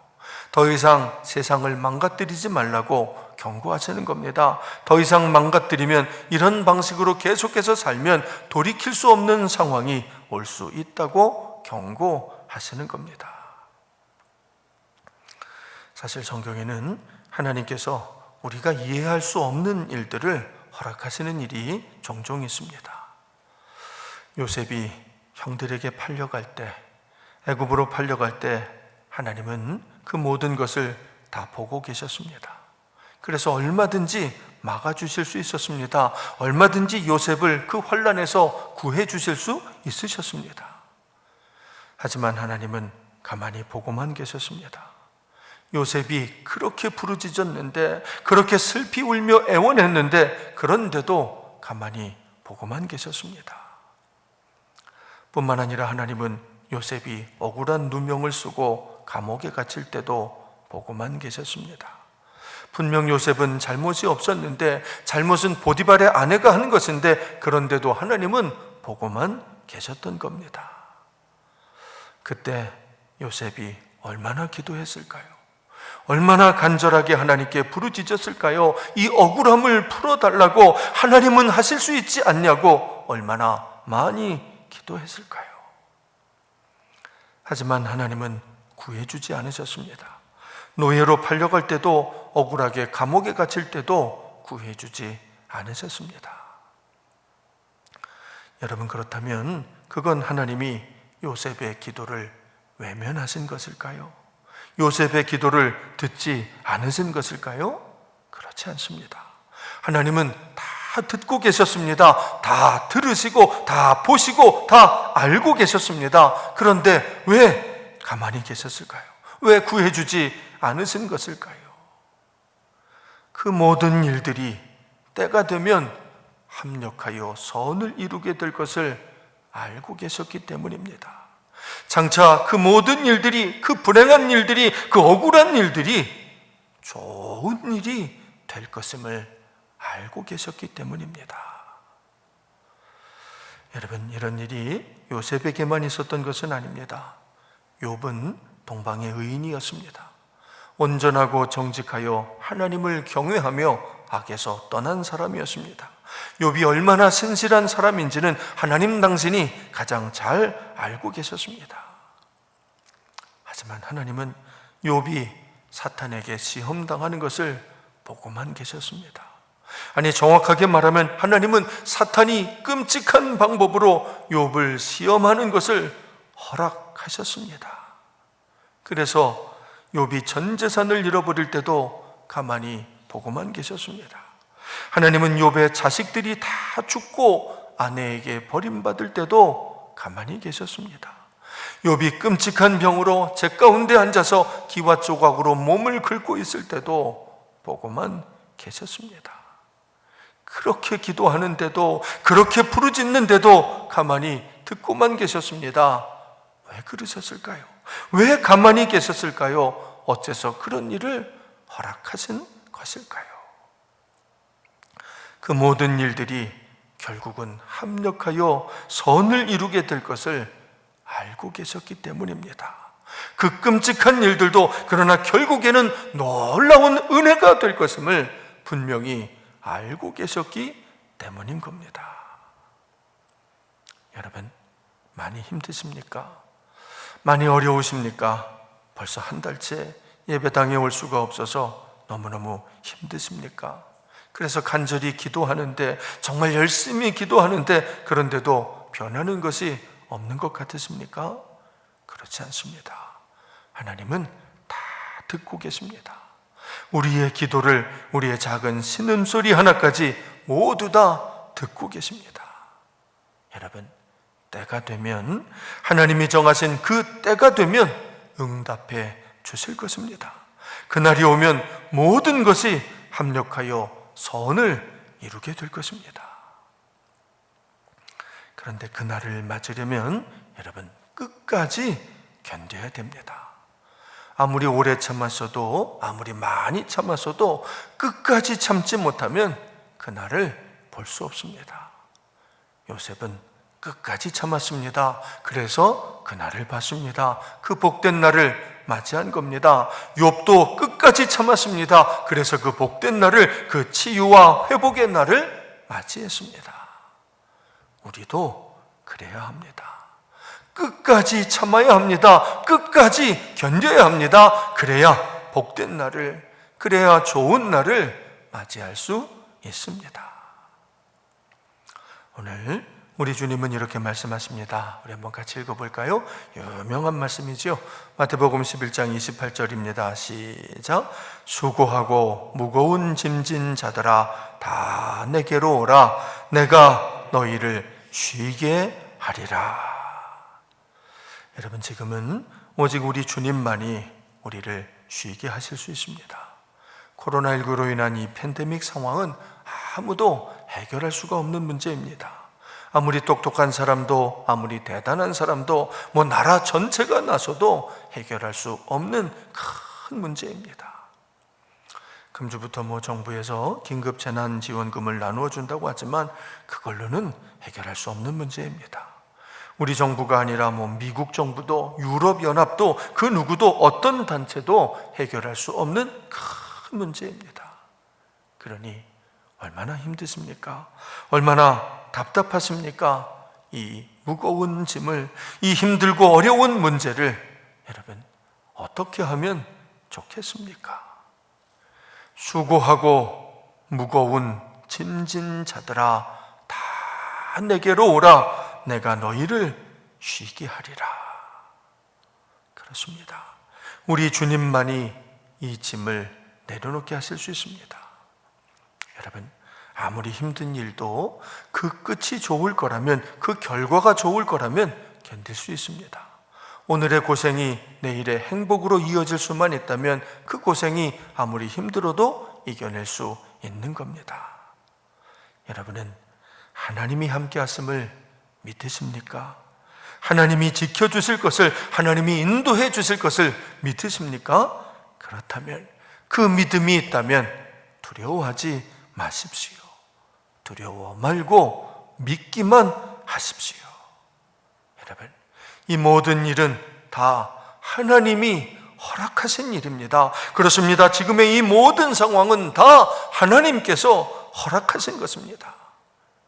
더 이상 세상을 망가뜨리지 말라고 경고하시는 겁니다. 더 이상 망가뜨리면, 이런 방식으로 계속해서 살면 돌이킬 수 없는 상황이 올 수 있다고 경고하시는 겁니다. 사실 성경에는 하나님께서 우리가 이해할 수 없는 일들을 허락하시는 일이 종종 있습니다. 요셉이 형들에게 팔려갈 때, 애굽으로 팔려갈 때 하나님은 그 모든 것을 다 보고 계셨습니다. 그래서 얼마든지 막아주실 수 있었습니다. 얼마든지 요셉을 그 환난에서 구해주실 수 있으셨습니다. 하지만 하나님은 가만히 보고만 계셨습니다. 요셉이 그렇게 부르짖었는데, 그렇게 슬피 울며 애원했는데, 그런데도 가만히 보고만 계셨습니다. 뿐만 아니라 하나님은 요셉이 억울한 누명을 쓰고 감옥에 갇힐 때도 보고만 계셨습니다. 분명 요셉은 잘못이 없었는데, 잘못은 보디발의 아내가 한 것인데, 그런데도 하나님은 보고만 계셨던 겁니다. 그때 요셉이 얼마나 기도했을까요? 얼마나 간절하게 하나님께 부르짖었을까요? 이 억울함을 풀어달라고, 하나님은 하실 수 있지 않냐고 얼마나 많이 기도했을까요? 하지만 하나님은 구해주지 않으셨습니다. 노예로 팔려갈 때도, 억울하게 감옥에 갇힐 때도 구해주지 않으셨습니다. 여러분, 그렇다면 그건 하나님이 요셉의 기도를 외면하신 것일까요? 요셉의 기도를 듣지 않으신 것일까요? 그렇지 않습니다. 하나님은 다 듣고 계셨습니다. 다 들으시고, 다 보시고, 다 알고 계셨습니다. 그런데 왜 가만히 계셨을까요? 왜 구해주지 않으신 것일까요? 그 모든 일들이 때가 되면 합력하여 선을 이루게 될 것을 알고 계셨기 때문입니다. 장차 그 모든 일들이, 그 불행한 일들이, 그 억울한 일들이 좋은 일이 될 것임을 알고 계셨기 때문입니다. 여러분, 이런 일이 요셉에게만 있었던 것은 아닙니다. 욥은 동방의 의인이었습니다. 온전하고 정직하여 하나님을 경외하며 악에서 떠난 사람이었습니다. 욥이 얼마나 신실한 사람인지는 하나님 당신이 가장 잘 알고 계셨습니다. 하지만 하나님은 욥이 사탄에게 시험당하는 것을 보고만 계셨습니다. 아니, 정확하게 말하면 하나님은 사탄이 끔찍한 방법으로 욥을 시험하는 것을 허락하셨습니다. 그래서 욥이 전 재산을 잃어버릴 때도 가만히 보고만 계셨습니다. 하나님은 욥의 자식들이 다 죽고 아내에게 버림받을 때도 가만히 계셨습니다. 욥이 끔찍한 병으로 제 가운데 앉아서 기와 조각으로 몸을 긁고 있을 때도 보고만 계셨습니다. 그렇게 기도하는데도, 그렇게 부르짖는데도 가만히 듣고만 계셨습니다. 왜 그러셨을까요? 왜 가만히 계셨을까요? 어째서 그런 일을 허락하신 것일까요? 그 모든 일들이 결국은 합력하여 선을 이루게 될 것을 알고 계셨기 때문입니다. 그 끔찍한 일들도 그러나 결국에는 놀라운 은혜가 될 것임을 분명히 알고 계셨기 때문인 겁니다. 여러분, 많이 힘드십니까? 많이 어려우십니까? 벌써 한 달째 예배당에 올 수가 없어서 너무너무 힘드십니까? 그래서 간절히 기도하는데, 정말 열심히 기도하는데, 그런데도 변하는 것이 없는 것 같으십니까? 그렇지 않습니다. 하나님은 다 듣고 계십니다. 우리의 기도를, 우리의 작은 신음소리 하나까지 모두 다 듣고 계십니다. 여러분, 때가 되면, 하나님이 정하신 그 때가 되면 응답해 주실 것입니다. 그날이 오면 모든 것이 합력하여 선을 이루게 될 것입니다. 그런데 그날을 맞으려면 여러분, 끝까지 견뎌야 됩니다. 아무리 오래 참았어도, 아무리 많이 참았어도 끝까지 참지 못하면 그날을 볼 수 없습니다. 요셉은 끝까지 참았습니다. 그래서 그날을 봤습니다. 그 복된 날을 맞이한 겁니다. 욥도 끝까지 참았습니다. 그래서 그 복된 날을, 그 치유와 회복의 날을 맞이했습니다. 우리도 그래야 합니다. 끝까지 참아야 합니다. 끝까지 견뎌야 합니다. 그래야 복된 날을, 그래야 좋은 날을 맞이할 수 있습니다. 오늘 우리 주님은 이렇게 말씀하십니다. 우리 한번 같이 읽어볼까요? 유명한 말씀이죠. 마태복음 11장 28절입니다. 시작. 수고하고 무거운 짐진 자들아, 다 내게로 오라. 내가 너희를 쉬게 하리라. 여러분, 지금은 오직 우리 주님만이 우리를 쉬게 하실 수 있습니다. 코로나19로 인한 이 팬데믹 상황은 아무도 해결할 수가 없는 문제입니다. 아무리 똑똑한 사람도, 아무리 대단한 사람도, 나라 전체가 나서도 해결할 수 없는 큰 문제입니다. 금주부터 정부에서 긴급 재난지원금을 나누어 준다고 하지만 그걸로는 해결할 수 없는 문제입니다. 우리 정부가 아니라 미국 정부도, 유럽연합도, 그 누구도, 어떤 단체도 해결할 수 없는 큰 문제입니다. 그러니 얼마나 힘드십니까? 얼마나 답답하십니까? 이 무거운 짐을, 이 힘들고 어려운 문제를 여러분, 어떻게 하면 좋겠습니까? 수고하고 무거운 짐진 자들아, 다 내게로 오라. 내가 너희를 쉬게 하리라. 그렇습니다. 우리 주님만이 이 짐을 내려놓게 하실 수 있습니다. 여러분, 아무리 힘든 일도 그 끝이 좋을 거라면, 그 결과가 좋을 거라면 견딜 수 있습니다. 오늘의 고생이 내일의 행복으로 이어질 수만 있다면 그 고생이 아무리 힘들어도 이겨낼 수 있는 겁니다. 여러분은 하나님이 함께 하심을 믿으십니까? 하나님이 지켜주실 것을, 하나님이 인도해 주실 것을 믿으십니까? 그렇다면, 그 믿음이 있다면 두려워하지 마십시오. 두려워 말고 믿기만 하십시오. 여러분, 이 모든 일은 다 하나님이 허락하신 일입니다. 그렇습니다. 지금의 이 모든 상황은 다 하나님께서 허락하신 것입니다.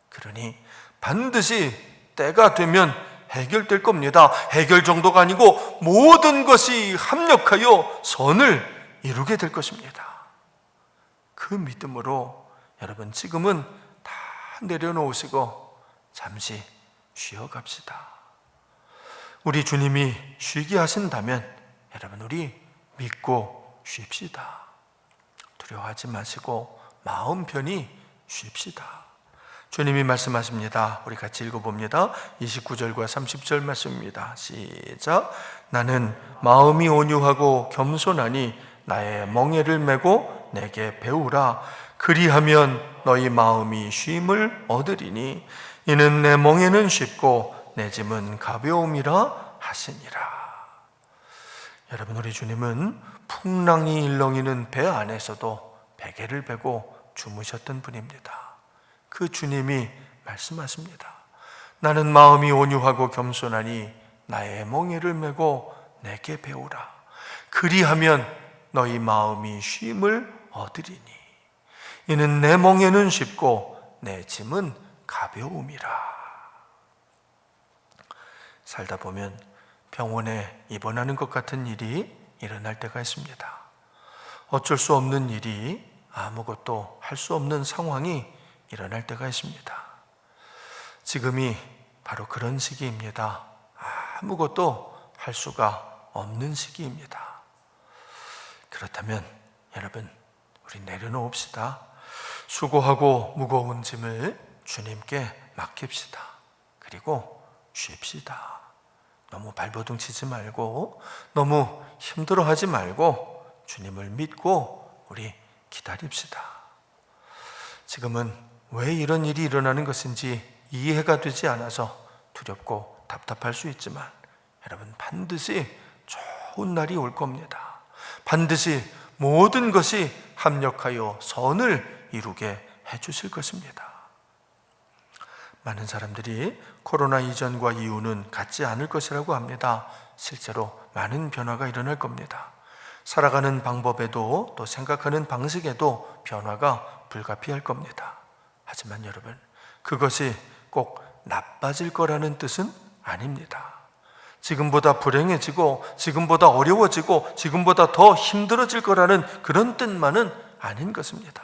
그러니 반드시 때가 되면 해결될 겁니다. 해결 정도가 아니고 모든 것이 합력하여 선을 이루게 될 것입니다. 그 믿음으로 여러분, 지금은 다 내려놓으시고 잠시 쉬어갑시다. 우리 주님이 쉬게 하신다면 여러분, 우리 믿고 쉽시다. 두려워하지 마시고 마음 편히 쉽시다. 주님이 말씀하십니다. 우리 같이 읽어봅니다. 29절과 30절 말씀입니다. 시작. 나는 마음이 온유하고 겸손하니 나의 멍에를 메고 내게 배우라. 그리하면 너희 마음이 쉼을 얻으리니 이는 내 멍에는 쉽고 내 짐은 가벼움이라 하시니라. 여러분, 우리 주님은 풍랑이 일렁이는 배 안에서도 베개를 베고 주무셨던 분입니다. 그 주님이 말씀하십니다. 나는 마음이 온유하고 겸손하니 나의 멍에를 메고 내게 배우라. 그리하면 너희 마음이 쉼을 얻으리니 이는 내 멍에는 쉽고 내 짐은 가벼움이라. 살다 보면 병원에 입원하는 것 같은 일이 일어날 때가 있습니다. 어쩔 수 없는 일이, 아무것도 할 수 없는 상황이 일어날 때가 있습니다. 지금이 바로 그런 시기입니다. 아무것도 할 수가 없는 시기입니다. 그렇다면 여러분, 우리 내려놓읍시다. 수고하고 무거운 짐을 주님께 맡깁시다. 그리고 쉽시다. 너무 발버둥 치지 말고, 너무 힘들어하지 말고 주님을 믿고 우리 기다립시다. 지금은 왜 이런 일이 일어나는 것인지 이해가 되지 않아서 두렵고 답답할 수 있지만 여러분, 반드시 좋은 날이 올 겁니다. 반드시 모든 것이 합력하여 선을 이루게 해주실 것입니다. 많은 사람들이 코로나 이전과 이후는 같지 않을 것이라고 합니다. 실제로 많은 변화가 일어날 겁니다. 살아가는 방법에도 또 생각하는 방식에도 변화가 불가피할 겁니다. 하지만 여러분, 그것이 꼭 나빠질 거라는 뜻은 아닙니다. 지금보다 불행해지고 지금보다 어려워지고 지금보다 더 힘들어질 거라는 그런 뜻만은 아닌 것입니다.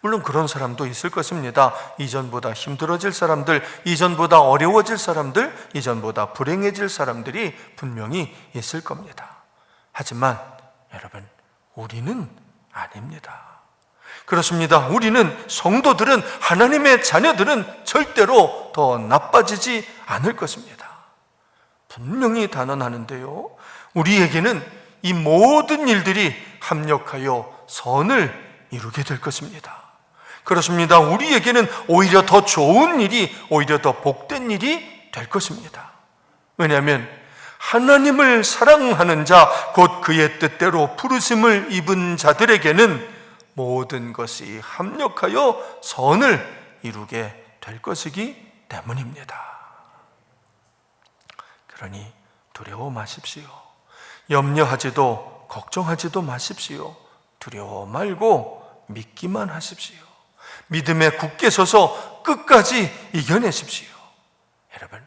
물론 그런 사람도 있을 것입니다. 이전보다 힘들어질 사람들, 이전보다 어려워질 사람들, 이전보다 불행해질 사람들이 분명히 있을 겁니다. 하지만 여러분, 우리는 아닙니다. 그렇습니다. 우리는, 성도들은, 하나님의 자녀들은 절대로 더 나빠지지 않을 것입니다. 분명히 단언하는데요, 우리에게는 이 모든 일들이 합력하여 선을 이루게 될 것입니다. 그렇습니다. 우리에게는 오히려 더 좋은 일이, 오히려 더 복된 일이 될 것입니다. 왜냐하면 하나님을 사랑하는 자, 곧 그의 뜻대로 부르심을 입은 자들에게는 모든 것이 합력하여 선을 이루게 될 것이기 때문입니다. 그러니 두려워 마십시오. 염려하지도 걱정하지도 마십시오. 두려워 말고 믿기만 하십시오. 믿음에 굳게 서서 끝까지 이겨내십시오. 여러분,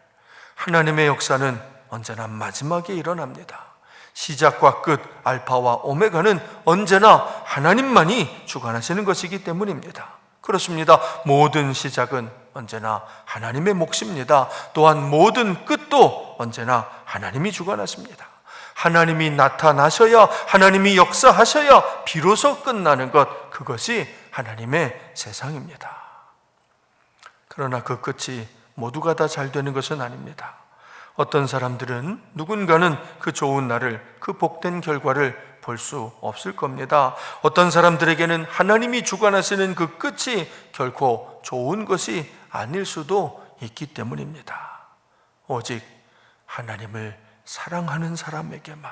하나님의 역사는 언제나 마지막에 일어납니다. 시작과 끝, 알파와 오메가는 언제나 하나님만이 주관하시는 것이기 때문입니다. 그렇습니다. 모든 시작은 언제나 하나님의 몫입니다. 또한 모든 끝도 언제나 하나님이 주관하십니다. 하나님이 나타나셔야, 하나님이 역사하셔야 비로소 끝나는 것, 그것이 하나님의 세상입니다. 그러나 그 끝이 모두가 다 잘 되는 것은 아닙니다. 어떤 사람들은, 누군가는 그 좋은 날을, 그 복된 결과를 볼 수 없을 겁니다. 어떤 사람들에게는 하나님이 주관하시는 그 끝이 결코 좋은 것이 아닐 수도 있기 때문입니다. 오직 하나님을 사랑하는 사람에게만,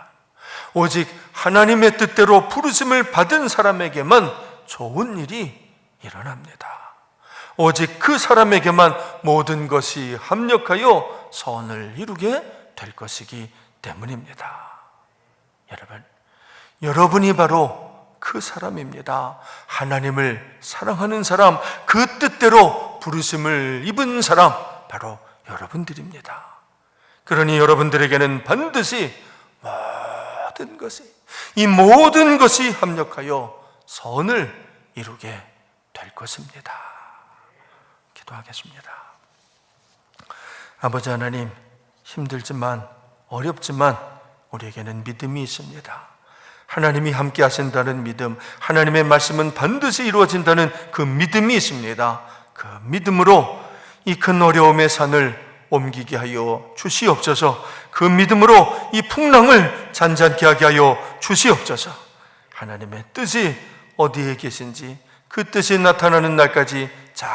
오직 하나님의 뜻대로 부르심을 받은 사람에게만 좋은 일이 일어납니다. 오직 그 사람에게만 모든 것이 합력하여 선을 이루게 될 것이기 때문입니다. 여러분, 여러분이 바로 그 사람입니다. 하나님을 사랑하는 사람, 그 뜻대로 부르심을 입은 사람, 바로 여러분들입니다. 그러니 여러분들에게는 반드시 이 모든 것이 합력하여 선을 이루게 될 것입니다. 기도하겠습니다. 아버지 하나님, 힘들지만 어렵지만 우리에게는 믿음이 있습니다. 하나님이 함께 하신다는 믿음, 하나님의 말씀은 반드시 이루어진다는 그 믿음이 있습니다. 그 믿음으로 이 큰 어려움의 산을 옮기게 하여 주시옵소서. 그 믿음으로 이 풍랑을 잔잔케 하게 하여 주시옵소서. 하나님의 뜻이 어디에 계신지 그 뜻이 나타나는 날까지 잘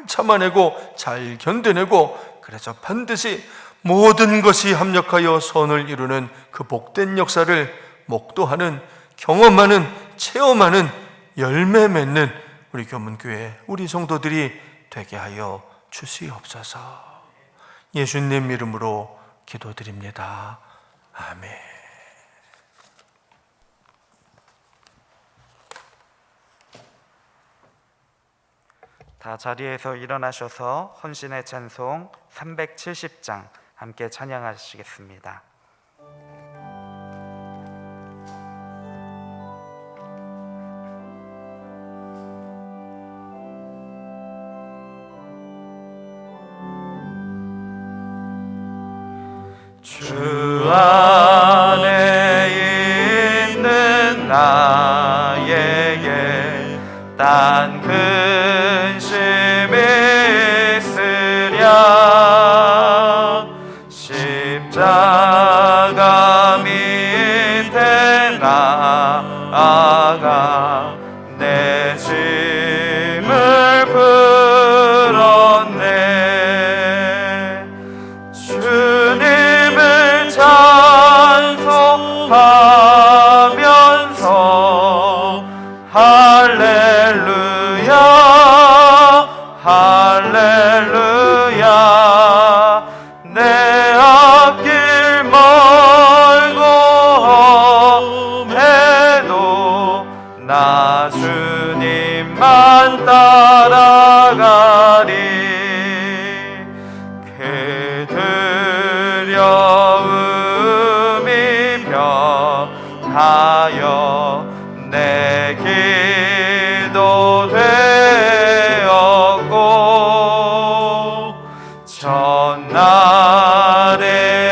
참아내고 잘 견뎌내고, 그래서 반드시 모든 것이 합력하여 선을 이루는 그 복된 역사를 목도하는, 경험하는, 체험하는, 열매 맺는 우리 교문교회 우리 성도들이 되게 하여 주시옵소서. 예수님 이름으로 기도드립니다. 아멘. 다 자리에서 일어나셔서 헌신의 찬송 370장 함께 찬양하시겠습니다. 주 안에 있는 나에게 딴 근심이 있으랴. 십자가 밑에 나아가 내 짐을 풀었네. 주님을 찬송하면서 할렐루야 할렐루야. 내 앞길 멀고 험해도 나 주님만 따라가리. 그 두려움이 변하여 내 기도 되었고, 전날의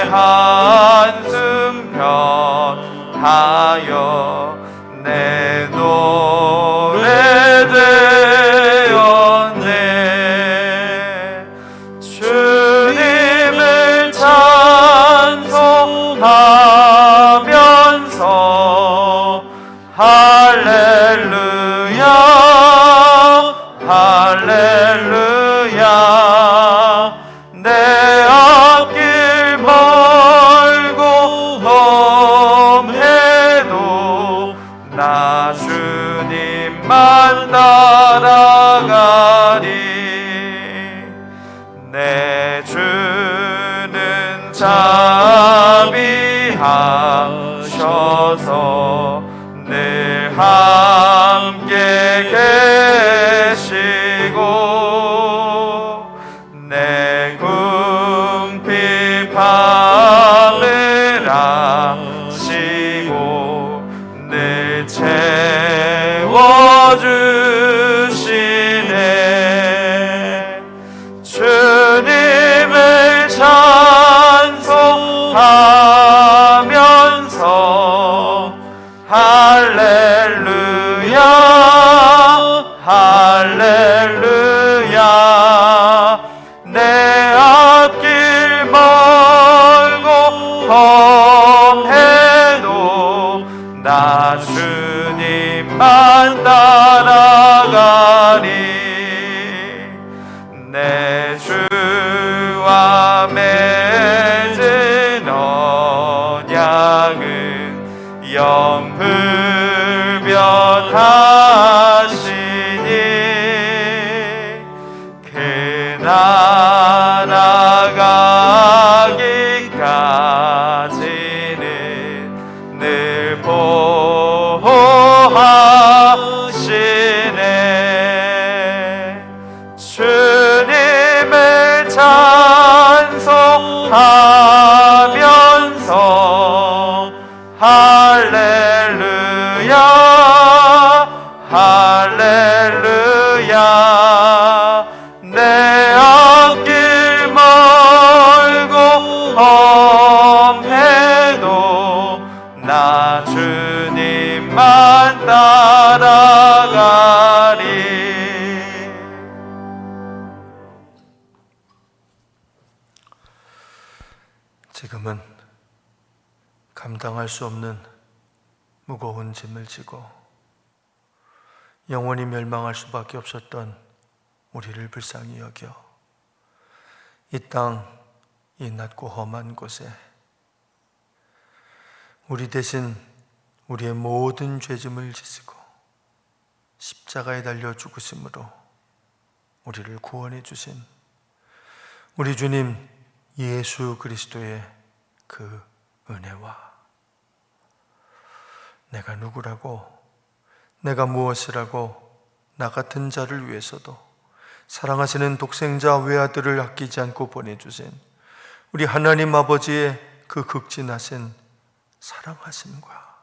한숨 변하여 내 노래 되었네. 주님을 찬송하면서 할렐루야 할렐루야. 내 앞길 멀고 험해도 나 주님만 따라가리. 내 주는 자비하셔서 늘 함께 계시고, 내 궁핍 밤을 아시고 늘 채워주시네. 주님을 찬송하면서 할렐루야 할렐루야. 내 앞길 멀고 험해도 나 주님만 따라가리. 내 주와 맺은 언약은 영불변하시니, 그 나라 가기까지는 늘 보호하시네. 주님을 찬송하면서 할렐루야 할렐루야. 내 앞길 멀고 험해도 나 주님만 따라가리. 감당할 수 없는 무거운 짐을 지고 영원히 멸망할 수밖에 없었던 우리를 불쌍히 여겨 이 땅, 이 낮고 험한 곳에 우리 대신 우리의 모든 죄짐을 지시고 십자가에 달려 죽으심으로 우리를 구원해 주신 우리 주님 예수 그리스도의 그 은혜와 내가 누구라고, 내가 무엇이라고 나 같은 자를 위해서도 사랑하시는 독생자 외아들을 아끼지 않고 보내주신 우리 하나님 아버지의 그 극진하신 사랑하심과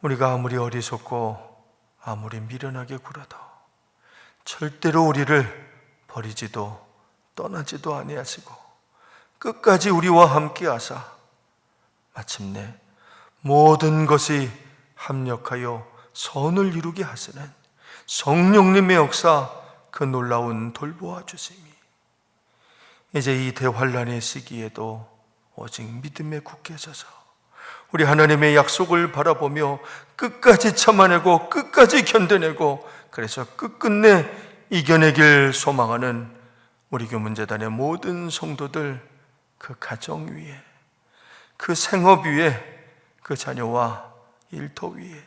우리가 아무리 어리석고 아무리 미련하게 굴어도 절대로 우리를 버리지도 떠나지도 아니하시고 끝까지 우리와 함께 하사 마침내 모든 것이 합력하여 선을 이루게 하시는 성령님의 역사, 그 놀라운 돌보아 주심이 이제 이 대환란의 시기에도 오직 믿음에 굳게 서서 우리 하나님의 약속을 바라보며 끝까지 참아내고 끝까지 견뎌내고 그래서 끝끝내 이겨내길 소망하는 우리 교문재단의 모든 성도들, 그 가정 위에, 그 생업 위에, 그 자녀와 일터 위에,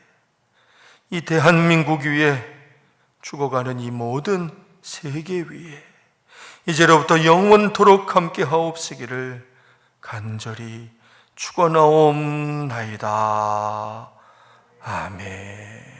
이 대한민국 위에, 죽어가는 이 모든 세계 위에 이제로부터 영원토록 함께 하옵시기를 간절히 축원하옵나이다. 아멘.